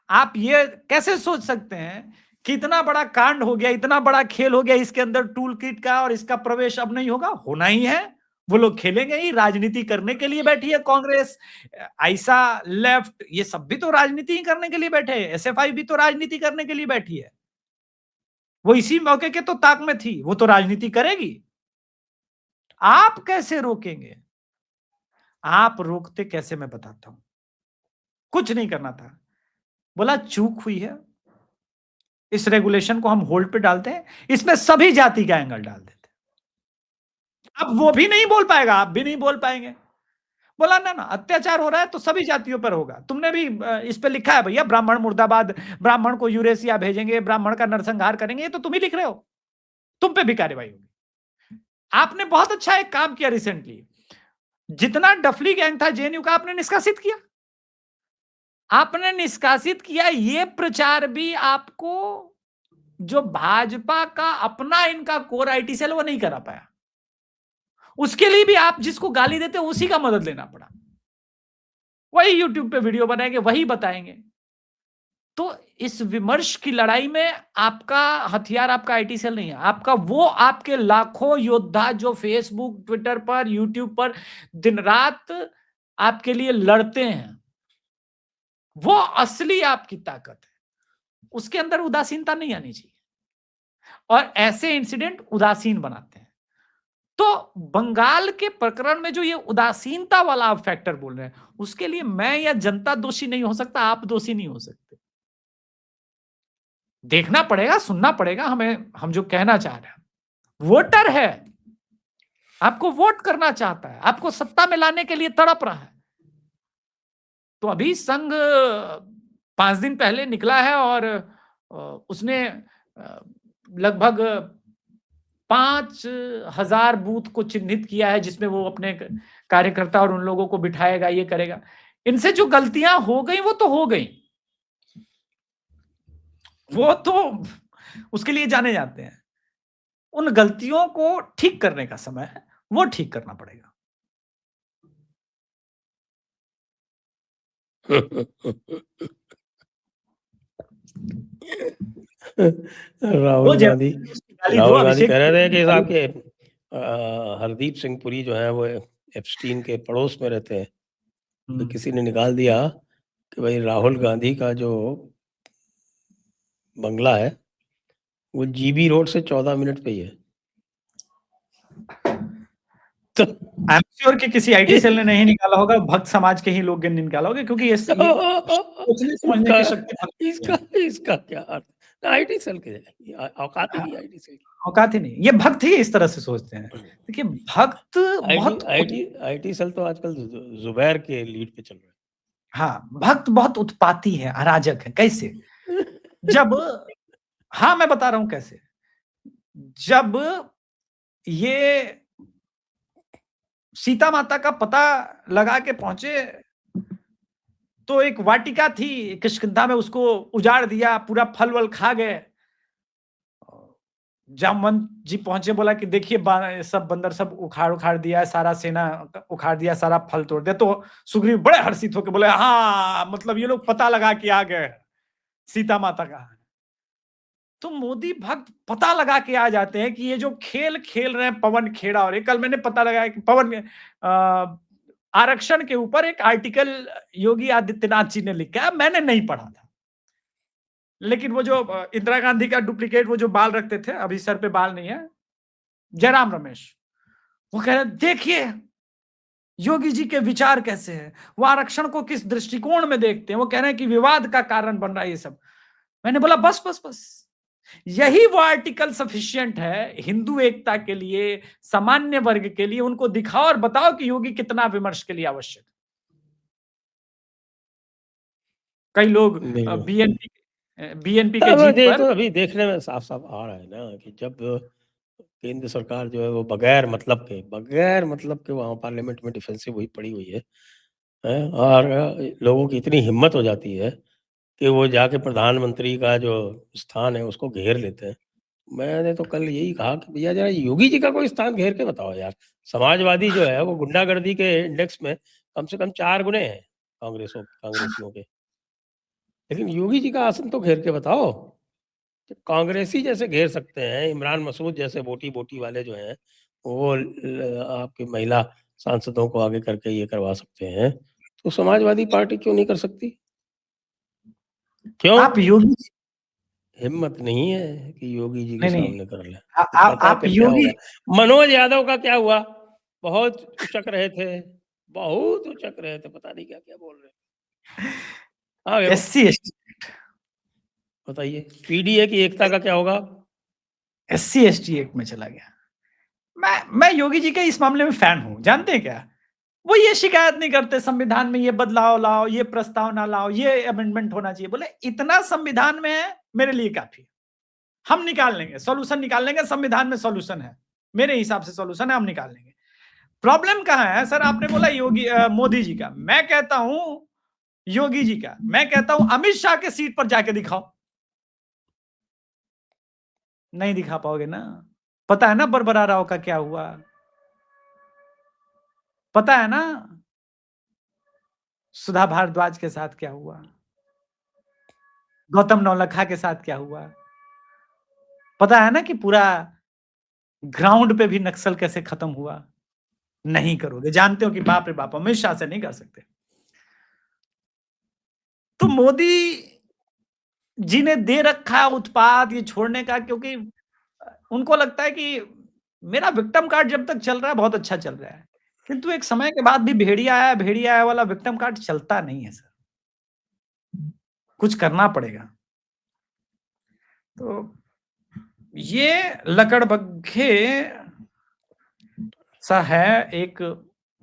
S2: आप ये कैसे सोच सकते हैं कि इतना बड़ा कांड हो गया, इतना बड़ा खेल हो गया, इसके अंदर टूल किट का और इसका प्रवेश अब नहीं होगा? होना ही है। वो लोग खेलेंगे ही, राजनीति करने के लिए बैठी है कांग्रेस, आइसा, लेफ्ट, ये सब भी तो राजनीति ही करने के लिए बैठे हैं। एसएफआई भी तो राजनीति करने के लिए बैठी है। वो इसी मौके के तो ताक में थी, वो तो राजनीति करेगी। आप कैसे रोकेंगे? आप रोकते कैसे, मैं बताता हूं। कुछ नहीं करना था, बोला चूक हुई है, इस रेगुलेशन को हम होल्ड पे डालते हैं, इसमें सभी जाति का एंगल डाल देते हैं। अब वो भी नहीं बोल पाएगा, आप भी नहीं बोल पाएंगे। बोला ना अत्याचार हो रहा है तो सभी जातियों पर होगा। तुमने भी इस पे लिखा है भैया, ब्राह्मण मुर्दाबाद, ब्राह्मण को यूरेशिया भेजेंगे, ब्राह्मण का नरसंहार करेंगे, ये तो तुम ही लिख रहे हो, तुम पे भी कार्रवाई होगी। आपने बहुत अच्छा एक काम किया रिसेंटली, जितना डफली गैंग था जेएनयू का आपने निष्कासित किया। आपने निष्कासित किया, ये प्रचार भी आपको जो भाजपा का अपना इनका कोर आईटी सेल वो नहीं करा पाया। उसके लिए भी आप जिसको गाली देते उसी का मदद लेना पड़ा। वही यूट्यूब पे वीडियो बनाएंगे, वही बताएंगे। तो इस विमर्श की लड़ाई में आपका हथियार आपका आईटी सेल नहीं है, आपका वो आपके लाखों योद्धा जो फेसबुक, ट्विटर पर, यूट्यूब पर दिन रात आपके लिए लड़ते हैं, वो असली आपकी ताकत है। उसके अंदर उदासीनता नहीं आनी चाहिए, और ऐसे इंसिडेंट उदासीन बनाते हैं। तो बंगाल के प्रकरण में जो ये उदासीनता वाला आप फैक्टर बोल रहे हैं, उसके लिए मैं या जनता दोषी नहीं हो सकता, आप दोषी नहीं हो सकते। देखना पड़ेगा, सुनना पड़ेगा हमें, हम जो कहना चाह रहे हैं। वोटर है, आपको वोट करना चाहता है, आपको सत्ता में लाने के लिए तड़प रहा है। तो अभी संघ 5 दिन पहले निकला है और उसने लगभग 5,000 बूथ को चिन्हित किया है, जिसमें वो अपने कार्यकर्ता और उन लोगों को बिठाएगा, ये करेगा। इनसे जो गलतियां हो गई वो तो हो गई, वो तो उसके लिए जाने जाते हैं। उन गलतियों को ठीक करने का समय है, वो ठीक करना पड़ेगा।
S1: राहुल गांधी राहुल गांधी कह रहे थे कि साहब
S2: के
S1: के हरदीप सिंह पुरी जो है वो एप्स्टीन के पड़ोस में रहते हैं। तो किसी ने निकाल दिया कि भाई राहुल गांधी का जो बंगला है वो जीबी रोड से 14 मिनट पे ही है।
S2: तो आई एम श्योर कि किसी आईटी सेल ने नहीं निकाला होगा, भक्त समाज के ही लोग ने निकाला होगा, क्योंकि ये सोचने समझने की शक्ति
S1: इसका क्या अर्थ? आईटी सेल के औकात ही नहीं, आईटी सेल की
S2: औकात ही नहीं। ये भक्त ही इस तरह से सोचते हैं। देखिए भक्त बहुत
S1: आईटी सेल तो आजकल जुबैर के लीड पे चल रहा है।
S2: हाँ, भक्त बहुत उत्पाती है, अराजक है। कैसे? जब हाँ, मैं बता रहा हूं कैसे। जब ये सीता माता का पता लगा के पहुंचे, तो एक वाटिका थी किष्किंधा में, उसको उजाड़ दिया, पूरा फल वल खा गए। जामवंत जी पहुंचे, बोला कि देखिए सब बंदर सब उखाड़ दिया, सारा सेना उखाड़ दिया, सारा फल तोड़ दिया। तो सुग्रीव बड़े हर्षित होकर बोले, हाँ मतलब ये लोग पता लगा के आ गए सीता माता का। तो मोदी भक्त पता लगा के आ जाते हैं कि ये जो खेल खेल रहे हैं पवन खेड़ा। और कल मैंने पता लगाया कि पवन आरक्षण के ऊपर एक आर्टिकल योगी आदित्यनाथ जी ने लिखा है, मैंने नहीं पढ़ा था, लेकिन वो जो इंदिरा गांधी का डुप्लीकेट, वो जो बाल रखते थे, अभी सर पे बाल नहीं है, जयराम रमेश, वो कह रहे देखिए योगी जी के विचार कैसे हैं, वो आरक्षण को किस दृष्टिकोण में देखते हैं, वो कह रहे हैं कि विवाद का कारण बन रहा है ये सब। मैंने बोला बस बस बस, यही वो आर्टिकल सफिशिएंट है हिंदू एकता के लिए, सामान्य वर्ग के लिए। उनको दिखाओ और बताओ कि योगी कितना विमर्श के लिए आवश्यक। कई लोग बीएनपी के जीत पर,
S1: तो अभी देखने में साफ साफ आ रहा है ना कि जब केंद्र सरकार जो है वो बगैर मतलब के वहाँ पार्लियामेंट में डिफेंसिव हुई पड़ी हुई है, और लोगों की इतनी हिम्मत हो जाती है कि वो जाके प्रधानमंत्री का जो स्थान है उसको घेर लेते हैं। मैंने तो कल यही कहा कि भैया जरा योगी जी का कोई स्थान घेर के बताओ यार। समाजवादी जो है वो गुंडागर्दी के इंडेक्स में कम से कम 4 गुने है कांग्रेसियों के, लेकिन योगी जी का आसन तो घेर के बताओ। कांग्रेसी जैसे घेर सकते हैं, इमरान मसूद जैसे बोटी बोटी वाले जो हैं वो आपकी महिला सांसदों को आगे करके ये करवा सकते हैं, तो समाजवादी पार्टी क्यों नहीं कर सकती? क्यों?
S2: आप योगी,
S1: हिम्मत नहीं है कि योगी जी के
S2: नहीं
S1: सामने कर ले।
S2: आप योगी,
S1: मनोज यादव का क्या हुआ? बहुत उचक रहे थे, पता नहीं क्या क्या बोल रहे थे।
S2: एससी एसटी,
S1: बताइए पीडीए की एकता का क्या होगा?
S2: एससी एसटी एक्ट में चला गया। मैं योगी जी के इस मामले में फैन हूं। जानते हैं क्या, वो ये शिकायत नहीं करते संविधान में ये बदलाव लाओ, ये प्रस्ताव ना लाओ, ये अमेंडमेंट होना चाहिए। बोले इतना संविधान में है, मेरे लिए काफी, हम निकाल लेंगे, सॉल्यूशन निकाल लेंगे, संविधान में सॉल्यूशन है।
S3: मेरे हिसाब से सॉल्यूशन है, हम निकाल लेंगे। प्रॉब्लम कहां है सर? आपने बोला योगी मोदी जी का, मैं कहता हूं योगी जी का, मैं कहता हूं अमित शाह के सीट पर जाके दिखाओ। नहीं दिखा पाओगे ना, पता है ना बरबरा राव का क्या हुआ, पता है ना सुधा भारद्वाज के साथ क्या हुआ, गौतम नौलखा के साथ क्या हुआ, पता है ना कि पूरा ग्राउंड पे भी नक्सल कैसे खत्म हुआ। नहीं करोगे, जानते हो कि बाप रे बाप अमित शाह से नहीं कर सकते। तो मोदी जी ने दे रखा उत्पाद ये छोड़ने का, क्योंकि उनको लगता है कि मेरा विक्टिम कार्ड जब तक चल रहा है बहुत अच्छा चल रहा है, किंतु एक समय के बाद भी भेड़िया आया वाला विक्टिम कार्ड चलता नहीं है सर, कुछ करना पड़ेगा। तो ये लकड़बग्घे सा है एक,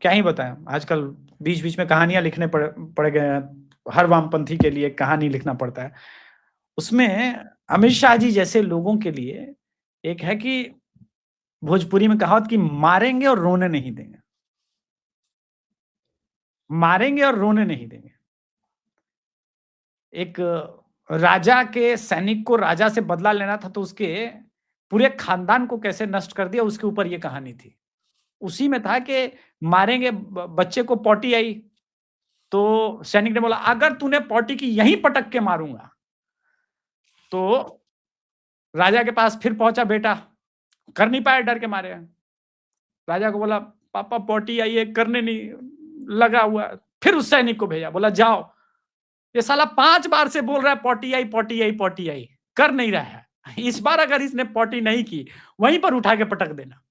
S3: क्या ही बताएं, आजकल बीच बीच में कहानियां लिखने पड़ गए हैं, हर वामपंथी के लिए कहानी लिखना पड़ता है। उसमें अमित शाह जी जैसे लोगों के लिए एक है कि भोजपुरी में कहावत कि मारेंगे और रोने नहीं देंगे, मारेंगे और रोने नहीं देंगे। एक राजा के सैनिक को राजा से बदला लेना था, तो उसके पूरे खानदान को कैसे नष्ट कर दिया, उसके ऊपर ये कहानी थी। उसी में था कि मारेंगे, बच्चे को पॉटी आई तो सैनिक ने बोला अगर तूने पॉटी की यहीं पटक के मारूंगा। तो राजा के पास फिर पहुंचा बेटा, कर नहीं पाया डर के मारे। राजा को बोला पापा पॉटी आई है, करने नहीं लगा हुआ। फिर उस सैनिक को भेजा, बोला जाओ, ये साला 5 बार से बोल रहा है पॉटी आई पॉटी आई पॉटी आई, कर नहीं रहा है। इस बार अगर इसने पॉटी नहीं की वहीं पर उठा के पटक देना।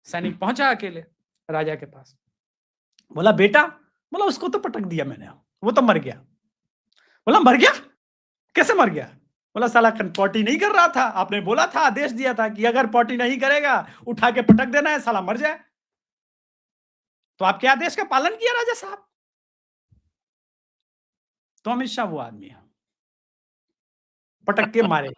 S3: सैनिक पहुंचा अकेले राजा के पास, बोला बेटा, बोला उसको तो पटक दिया मैंने, वो तो मर गया। बोला मर गया? कैसे मर गया? बोला साला पॉटी नहीं कर रहा था, आपने बोला था, आदेश दिया था कि अगर पॉटी नहीं करेगा उठा के पटक देना है, साला मर जाए। तो आपके आदेश का पालन किया राजा साहब। तो अमित शाह वो आदमी है, पटक के मारे।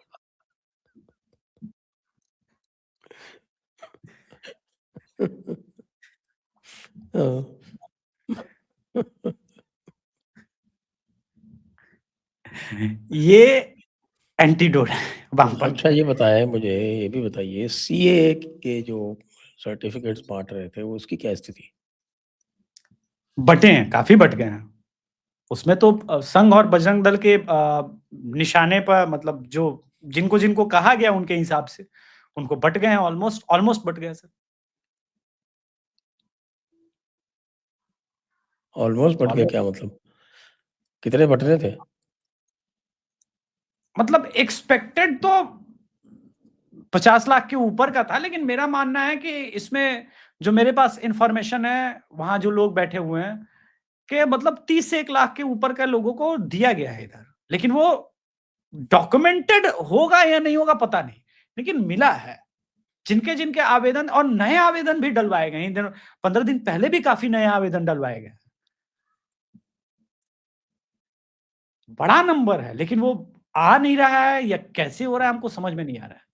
S3: ये एंटीडोट है वामपंथ।
S1: अच्छा ये बताएं मुझे, ये भी बताइए सीए के जो सर्टिफिकेट्स बांट रहे थे वो उसकी क्या स्थिति?
S3: बटे हैं, काफी बट गए हैं। उसमें तो संघ और बजरंग दल के निशाने पर, मतलब जो जिनको जिनको कहा गया उनके हिसाब से उनको बट गए हैं, ऑलमोस्ट बट गए सर।
S1: ऑलमोस्ट बट गए क्या मतलब? कितने बट रहे थे?
S3: मतलब एक्सपेक्टेड तो 50 लाख के ऊपर का था, लेकिन मेरा मानना है कि इसमें जो मेरे पास इंफॉर्मेशन है, वहां जो लोग बैठे हुए हैं, कि मतलब 30 से 1 लाख के ऊपर का लोगों को दिया गया है इधर। लेकिन वो डॉक्यूमेंटेड होगा या नहीं होगा पता नहीं, लेकिन मिला है। जिनके जिनके आवेदन, और नए आवेदन भी डलवाए गए हैं, 15 दिन पहले भी काफी नए आवेदन डलवाए गए। बड़ा नंबर है, लेकिन वो आ नहीं रहा है या कैसे हो रहा है हमको समझ में नहीं आ रहा है।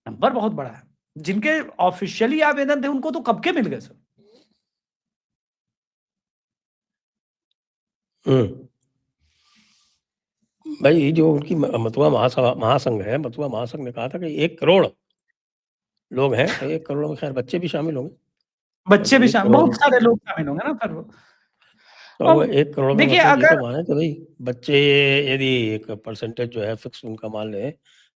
S3: नंबर बहुत बड़ा है। जिनके ऑफिशियली आवेदन थे उनको तो कब के मिल गए सर।
S1: भाई जो उनकी मथुआ महासंघ है, मथुआ महासंघ ने कहा था कि 1 करोड़ लोग हैं, 1 करोड़ में खैर बच्चे भी शामिल होंगे,
S3: बच्चे भी शामिल, बहुत सारे लोग शामिल होंगे ना फिर वो।
S1: तो वो 1 करोड़ में
S3: देखिए
S1: मतलब ये
S3: अगर
S1: तो माने कि भाई बच्चे यदि एक परसेंटेज जो है फिक्स उनका मान ले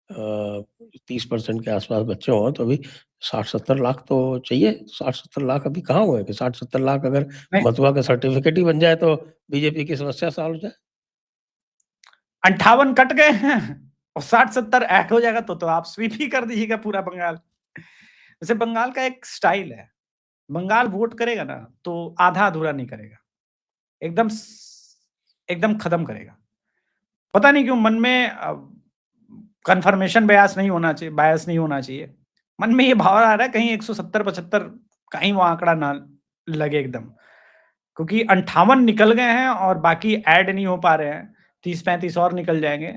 S1: 30% के आसपास बच्चे हों, तो अभी 60-70 लाख तो चाहिए। 60-70 लाख अभी कहाँ हुए कि 60-70 लाख अगर मथुआ का सर्टिफिकेट ही बन जाए तो बीजेपी की समस्या सॉल्व हो जाए।
S3: 58 कट गए हैं और 60-70 ऐड हो जाएगा तो आप स्वीप ही कर दीजिएगा पूरा बंगाल। जैसे बंगाल का एक स्टाइल है, बंगाल वोट करेगा ना तो आधा अधूरा नहीं करेगा, एकदम खत्म करेगा। पता नहीं क्यों मन में कंफर्मेशन बायस नहीं होना चाहिए। मन में ये भाव आ रहा है कहीं 170-75 कहीं वो आंकड़ा ना लगे एकदम, क्योंकि 58 निकल गए हैं और बाकी ऐड नहीं हो पा रहे हैं, 30-35 और निकल जाएंगे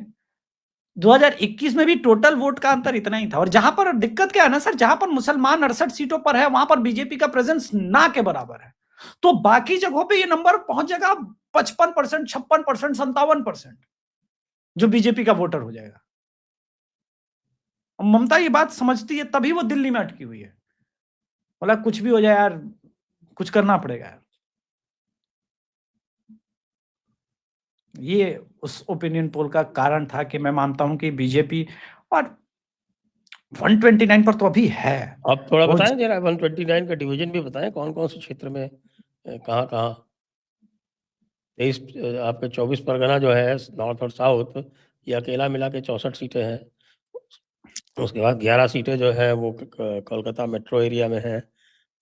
S3: 2021 में भी टोटल वोट का अंतर इतना ही था। और जहां पर दिक्कत क्या है ना सर, जहां पर मुसलमान 68 सीटों पर है, वहां पर बीजेपी का प्रेजेंस ना के बराबर है। तो बाकी जगहों पे ये नंबर पहुंच जाएगा 55%, 56%, 57%, जो बीजेपी का वोटर हो जाएगा। ममता ये बात समझती है, तभी वो दिल्ली में अटकी हुई है। बोला कुछ भी हो जाए यार, कुछ करना पड़ेगा यार। ये उस ओपिनियन पोल का कारण था कि मैं मानता हूं कि बीजेपी, और 129 पर तो अभी है।
S1: आप थोड़ा बताएं जरा 129 का डिवीजन भी बताएं, कौन कौन से क्षेत्र में कहाँ कहाँ। 23 आपके 24 परगना जो है नॉर्थ और साउथ, ये अकेला मिला के 64 सीटें हैं। उसके बाद 11 सीटें जो है वो कोलकाता मेट्रो एरिया में है,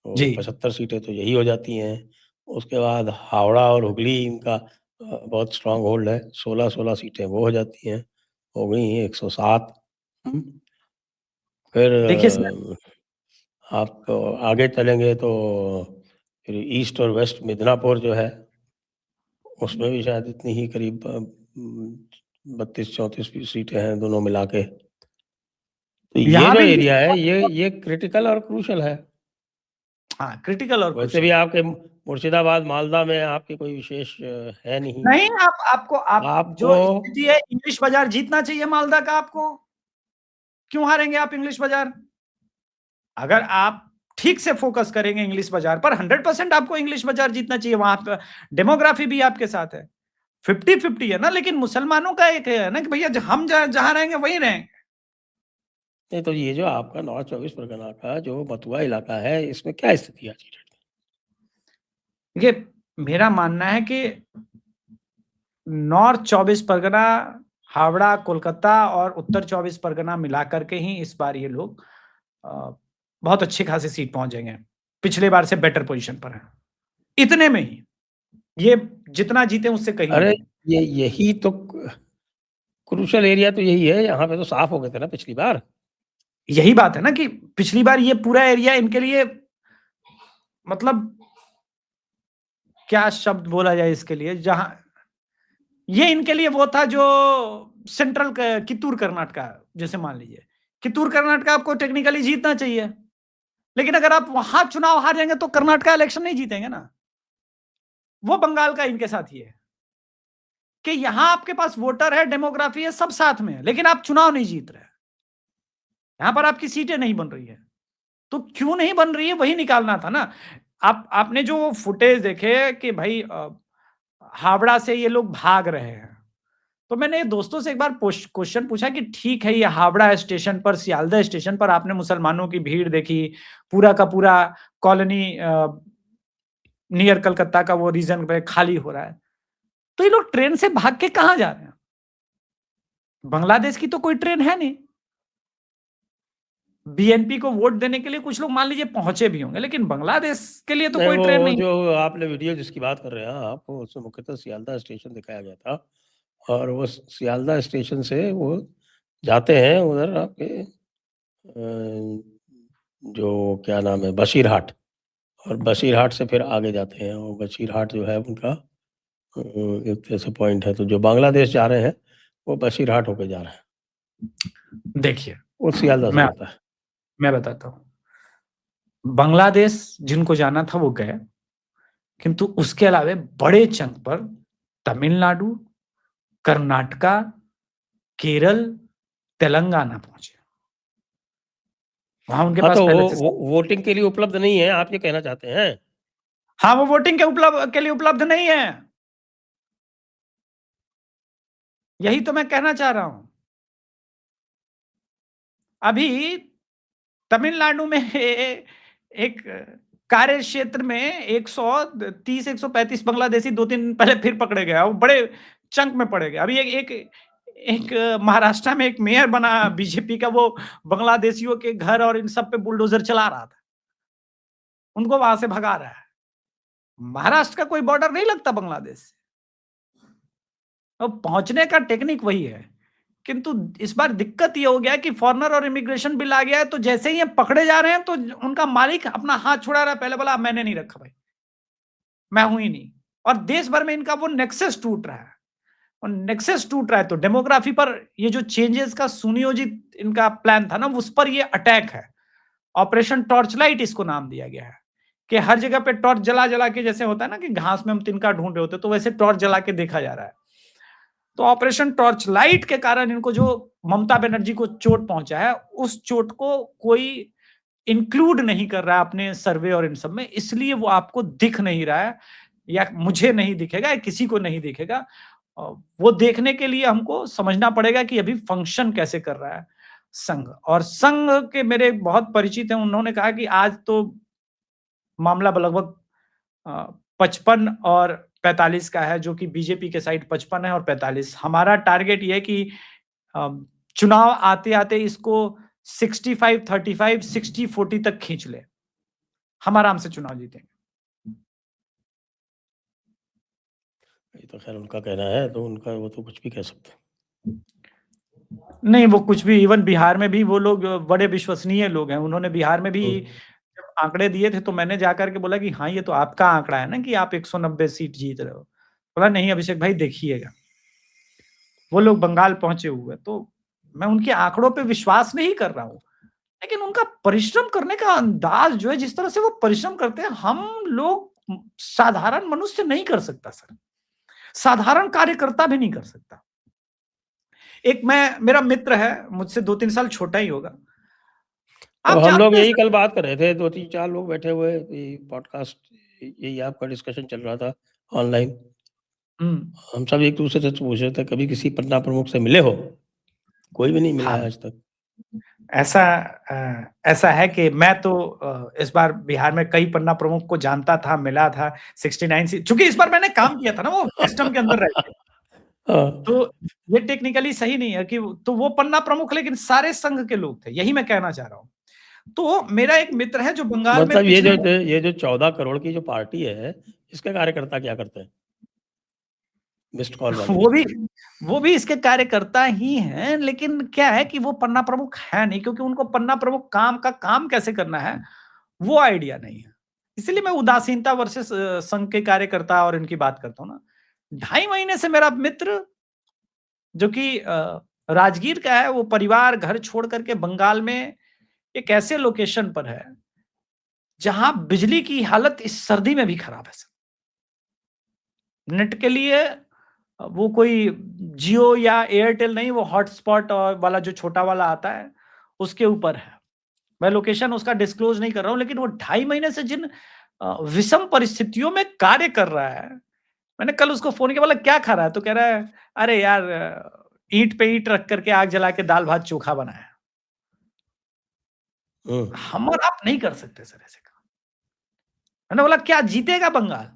S3: जी
S1: 75 सीटें तो यही हो जाती हैं। उसके बाद हावड़ा और हुगली इनका बहुत स्ट्रांग होल्ड है, 16 सीटें वो हो जाती हैं, हो गई 107। फिर
S3: देखिए सर,
S1: आप आगे चलेंगे तो फिर ईस्ट और वेस्ट मिदनापुर जो है, उसमें भी शायद इतनी ही करीब 32-34 सीटें हैं दोनों मिला के। तो ये
S3: यहाँ
S1: जो
S3: भी
S1: एरिया है ये क्रिटिकल और क्रूशल है।
S3: हाँ, क्रिटिकल और
S1: वैसे भी आपके मुर्शिदाबाद मालदा में आपके कोई विशेष है नहीं।
S3: नहीं, आप जो
S1: आपको
S3: स्थिति है, इंग्लिश बाजार जीतना चाहिए मालदा का आपको। क्यों हारेंगे आप इंग्लिश बाजार? अगर आप ठीक से फोकस करेंगे इंग्लिश बाजार पर, 100% आपको इंग्लिश बाजार जीतना चाहिए। वहां पर डेमोग्राफी भी आपके साथ है, 50-50 है ना। लेकिन मुसलमानों का एक है ना कि भैया हम जहां रहेंगे वहीं रहेंगे।
S1: नहीं, तो ये जो आपका नॉर्थ 24 परगना का जो मथुआ इलाका है, इसमें क्या स्थिति है?
S3: देखिए, मेरा मानना है कि नॉर्थ 24 परगना, हावड़ा, कोलकाता और उत्तर 24 परगना मिलाकर के ही इस बार ये लोग बहुत अच्छी खासी सीट पहुंचेंगे। पिछले बार से बेटर पोजीशन पर है, इतने में ही। ये जितना जीते उससे कहीं
S1: अरे
S3: नहीं।
S1: यही तो क्रूशल एरिया तो यही है, यहाँ पे तो साफ हो गए थे ना पिछली बार।
S3: यही बात है ना कि पिछली बार ये पूरा एरिया इनके लिए, मतलब क्या शब्द बोला जाए इसके लिए, जहां ये इनके लिए वो था जो सेंट्रल कित्तूर कर्नाटका, जैसे मान लीजिए कित्तूर कर्नाटका आपको टेक्निकली जीतना चाहिए, लेकिन अगर आप वहां चुनाव हार जाएंगे तो कर्नाटका इलेक्शन नहीं जीतेंगे ना। वो बंगाल का इनके साथ ही है कि यहां आपके पास वोटर है, डेमोग्राफी है, सब साथ में है, लेकिन आप चुनाव नहीं जीत रहे। यहां पर आपकी सीटें नहीं बन रही है, तो क्यों नहीं बन रही है वही निकालना था ना। आपने जो फुटेज देखे कि भाई हावड़ा से ये लोग भाग रहे हैं, तो मैंने दोस्तों से एक बार क्वेश्चन पूछा कि ठीक है, ये हावड़ा स्टेशन पर, सियालदह स्टेशन पर आपने मुसलमानों की भीड़ देखी, पूरा का पूरा कॉलोनी नियर कलकत्ता का वो रीजन पे खाली हो रहा है, तो ये लोग ट्रेन से भाग के कहां जा रहे हैं? बांग्लादेश की तो कोई ट्रेन है नहीं। बीएनपी को वोट देने के लिए कुछ लोग मान लीजिए पहुंचे भी होंगे, लेकिन बांग्लादेश के लिए तो
S1: नहीं,
S3: कोई ट्रेन
S1: वो
S3: नहीं।
S1: जो आपने वीडियो जिसकी बात कर रहे हैं आप, उसमें मुख्यतः सियालदह स्टेशन दिखाया गया था, और वो सियालदह स्टेशन से वो जाते हैं उधर आपके जो क्या नाम है, बशीरहाट, और बशीरहाट से फिर आगे जाते हैं। और बशीरहाट जो है उनका एक तरह से पॉइंट है, तो जो बांग्लादेश जा रहे हैं वो बशीरहाट होके जा रहे हैं,
S3: देखिए,
S1: वो सियालदह से होता है।
S3: मैं बताता हूं, बांग्लादेश जिनको जाना था वो गए, किंतु उसके अलावा बड़े चंक पर तमिलनाडु, कर्नाटका, केरल, तेलंगाना पहुंचे। वहां उनके
S1: हाँ,
S3: पास
S1: तो
S3: पहले से
S1: वो वोटिंग के लिए उपलब्ध नहीं है, आप ये कहना चाहते हैं?
S3: हाँ, वो वोटिंग के लिए उपलब्ध नहीं है। यही तो मैं कहना चाह रहा हूं। अभी तमिलनाडु में एक कार्य क्षेत्र में 130 135 बांग्लादेशी 2-3 पहले फिर पकड़े गए, वो बड़े चंक में पड़े गए। अभी एक महाराष्ट्र में एक मेयर बना बीजेपी का, वो बांग्लादेशियों के घर और इन सब पे बुलडोजर चला रहा था, उनको वहां से भगा रहा है। महाराष्ट्र का कोई बॉर्डर नहीं लगता बांग्लादेश से, अब पहुंचने का टेक्निक वही है। किंतु इस बार दिक्कत ये हो गया कि फॉरेनर और इमिग्रेशन बिल आ गया है, तो जैसे ही ये पकड़े जा रहे हैं तो उनका मालिक अपना हाथ छुड़ा रहा है। पहले बोला मैंने नहीं रखा भाई, मैं हूं ही नहीं, और देश भर में इनका वो नेक्सस टूट रहा है। और नेक्सस टूट रहा है। तो डेमोग्राफी पर ये जो चेंजेस का सुनियोजित इनका प्लान था ना, उस पर ये अटैक है। ऑपरेशन टॉर्च लाइट इसको नाम दिया गया है कि हर जगह पे टॉर्च जला जला के, जैसे होता है ना कि घास में हम तिनका ढूंढ रहे होते, तो वैसे टॉर्च जला के देखा जा रहा है। तो ऑपरेशन टॉर्च लाइट के कारण इनको जो ममता बनर्जी को चोट पहुंचा है, उस चोट को कोई इंक्लूड नहीं कर रहा है अपने सर्वे और इन सब में, इसलिए वो आपको दिख नहीं रहा है, या मुझे नहीं दिखेगा, या किसी को नहीं दिखेगा। वो देखने के लिए हमको समझना पड़ेगा कि अभी फंक्शन कैसे कर रहा है संघ। और संघ के मेरे बहुत परिचित हैं, उन्होंने कहा कि आज तो मामला लगभग 55 और 45 का है, जो कि बीजेपी के साइड 55 है और 45। हमारा टारगेट ये है कि चुनाव आते आते इसको 65-35, 60-40 तक खींच ले, हम आराम से चुनाव जीतेंगे।
S1: ये तो खैर उनका कहना है, तो उनका वो तो कुछ भी कह सकते हैं।
S3: नहीं, वो कुछ भी, इवन बिहार में भी वो लोग बड़े विश्वसनीय लोग हैं। उन्होंने बिहार में भी जब आंकड़े दिए थे, तो मैंने जाकर के बोला कि हाँ, ये तो आपका आंकड़ा है ना कि आप 190 सीट जीत रहे हो। बोला नहीं अभिषेक भाई, देखिएगा। वो लोग बंगाल पहुंचे हुए, तो मैं उनके आंकड़ों पे विश्वास नहीं कर रहा हूं, लेकिन उनका परिश्रम करने का अंदाज जो है, जिस तरह से वो परिश्रम करते हैं, हम लोग साधारण मनुष्य नहीं कर सकता सर, साधारण कार्यकर्ता भी नहीं कर सकता। एक मेरा मित्र है, मुझसे 2-3 साल छोटा ही होगा।
S1: तो हम लोग यही कल बात कर रहे थे, 2-3-4 लोग बैठे हुए, पॉडकास्ट, यही आपका डिस्कशन चल रहा था ऑनलाइन। हम सब एक दूसरे से पूछ रहे थे, कभी किसी पन्ना प्रमुख से मिले हो? कोई भी नहीं मिला है आज तक।
S3: ऐसा है कि मैं तो इस बार बिहार में कई पन्ना प्रमुख को जानता था, मिला था। 69 से, चूंकि इस बार मैंने काम किया था ना वो सिस्टम के अंदर रह के, तो ये टेक्निकली सही नहीं है कि तो वो पन्ना प्रमुख, लेकिन सारे संघ के लोग थे, यही मैं कहना चाह रहा हूँ। तो मेरा एक मित्र है जो बंगाल में,
S1: मतलब ये जो 14 करोड़ की जो पार्टी है, इसके कार्यकर्ता क्या करते हैं? मिस्ड कॉल वाले।
S3: वो भी इसके कार्यकर्ता ही हैं, लेकिन क्या है कि वो पन्ना प्रमुख है नहीं, क्योंकि उनको पन्ना प्रमुख काम कैसे करना है वो आइडिया नहीं है। इसलिए मैं उदासीनता वर्सेस संघ के कार्यकर्ता और इनकी बात करता हूँ ना। 2.5 महीने से मेरा मित्र, जो कि राजगीर का है, वो परिवार घर छोड़ करके बंगाल में एक ऐसे लोकेशन पर है जहां बिजली की हालत इस सर्दी में भी खराब है। नेट के लिए वो कोई जियो या एयरटेल नहीं, वो हॉटस्पॉट वाला जो छोटा वाला आता है उसके ऊपर है। मैं लोकेशन उसका डिस्क्लोज नहीं कर रहा हूं, लेकिन वो 2.5 महीने से जिन विषम परिस्थितियों में कार्य कर रहा है, मैंने कल उसको फोन किया, बोला क्या खा रहा है? तो कह रहा है अरे यार, ईंट पे ईंट रख करके आग जला के दाल भात चोखा बनाया। हम और आप नहीं कर सकते सर ऐसे काम। मैंने बोला क्या जीतेगा बंगाल?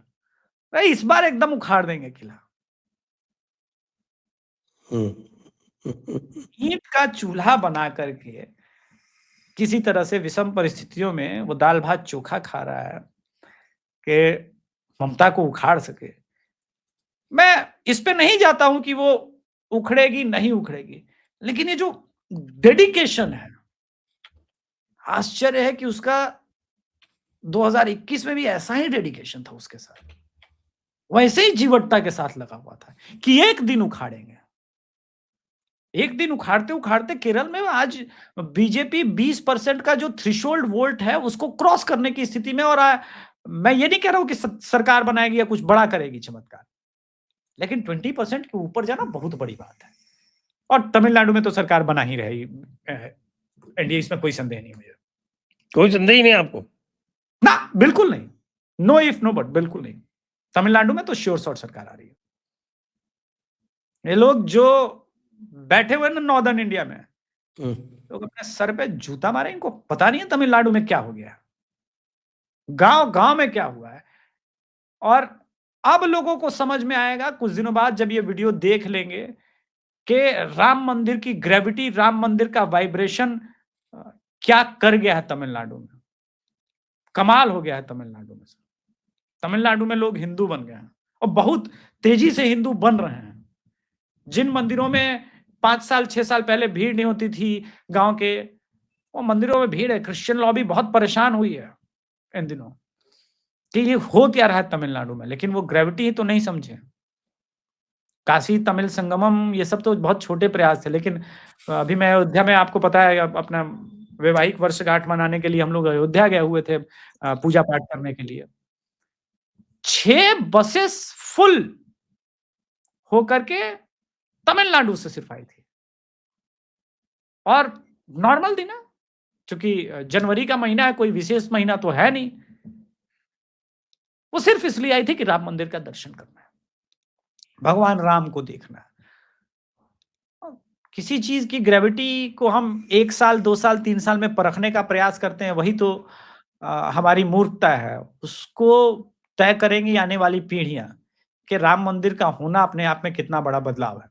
S3: अरे इस बार एकदम उखाड़ देंगे किला। ईंट का चूल्हा बना करके किसी तरह से विषम परिस्थितियों में वो दाल भात चोखा खा रहा है कि ममता को उखाड़ सके। मैं इस पे नहीं जाता हूं कि वो उखड़ेगी नहीं उखड़ेगी, लेकिन ये जो डेडिकेशन है, आश्चर्य है कि उसका 2021 में भी ऐसा ही डेडिकेशन था उसके साथ, वैसे ही जीवटता के साथ लगा हुआ था कि एक दिन उखाड़ेंगे। एक दिन उखाड़ते उखाड़ते केरल में आज बीजेपी 20% का जो थ्रेशोल्ड वोल्ट है उसको क्रॉस करने की स्थिति में। और मैं ये नहीं कह रहा हूं कि सरकार बनाएगी या कुछ बड़ा करेगी चमत्कार, लेकिन 20% के ऊपर जाना बहुत बड़ी बात है। और तमिलनाडु में तो सरकार बना ही रहेगी एनडीए, इसमें कोई संदेह नहीं। मुझे
S1: कोई संदेह ही नहीं आपको?
S3: ना, बिल्कुल नहीं। नो इफ नो बट, बिल्कुल नहीं। तमिलनाडु में तो श्योर शॉट सरकार आ रही है। ये लोग जो बैठे हुए ना नॉर्दर्न इंडिया में, लोग अपने सर पे जूता मारे, इनको पता नहीं है तमिलनाडु में क्या हो गया, गांव गांव में क्या हुआ है। और अब लोगों को समझ में आएगा कुछ दिनों बाद, जब ये वीडियो देख लेंगे कि राम मंदिर की ग्रेविटी, राम मंदिर का वाइब्रेशन क्या कर गया है तमिलनाडु में। कमाल हो गया है तमिलनाडु में। तमिलनाडु में लोग हिंदू बन गए हैं और बहुत तेजी से हिंदू बन रहे हैं। जिन मंदिरों में 5 साल 6 साल पहले भीड़ नहीं होती थी गांव के, वो मंदिरों में भीड़ है। क्रिश्चियन लॉबी बहुत परेशान हुई है इन दिनों कि ये हो क्या रहा है तमिलनाडु में, लेकिन वो ग्रेविटी ही तो नहीं समझे। काशी तमिल संगमम ये सब तो बहुत छोटे प्रयास थे, लेकिन अभी मैं अयोध्या में, आपको पता है, अपना वैवाहिक वर्षगांठ मनाने के लिए हम लोग अयोध्या गए हुए थे पूजा पाठ करने के लिए। 6 बसेस फुल होकर के तमिलनाडु से सिर्फ आई थी, और नॉर्मल दिन है, क्योंकि जनवरी का महीना है, कोई विशेष महीना तो है नहीं। वो सिर्फ इसलिए आई थी कि राम मंदिर का दर्शन करना है, भगवान राम को देखना है। किसी चीज की ग्रेविटी को हम 1 साल, 2 साल, 3 साल में परखने का प्रयास करते हैं, वही तो हमारी मूर्खता है। उसको तय करेंगी आने वाली पीढ़ियां कि राम मंदिर का होना अपने आप में कितना बड़ा बदलाव है।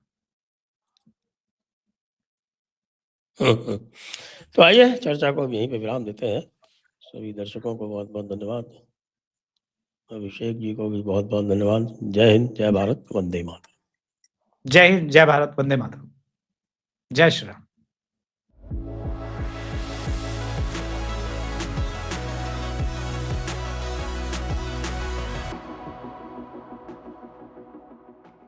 S1: तो आइए चर्चा को यहीं पे विराम देते हैं। सभी दर्शकों को बहुत बहुत धन्यवाद, अभिषेक जी को भी बहुत बहुत धन्यवाद। जय हिंद, जय भारत, वंदे मातरम।
S3: जय हिंद, जय भारत, वंदे मातरम, जय श्री राम।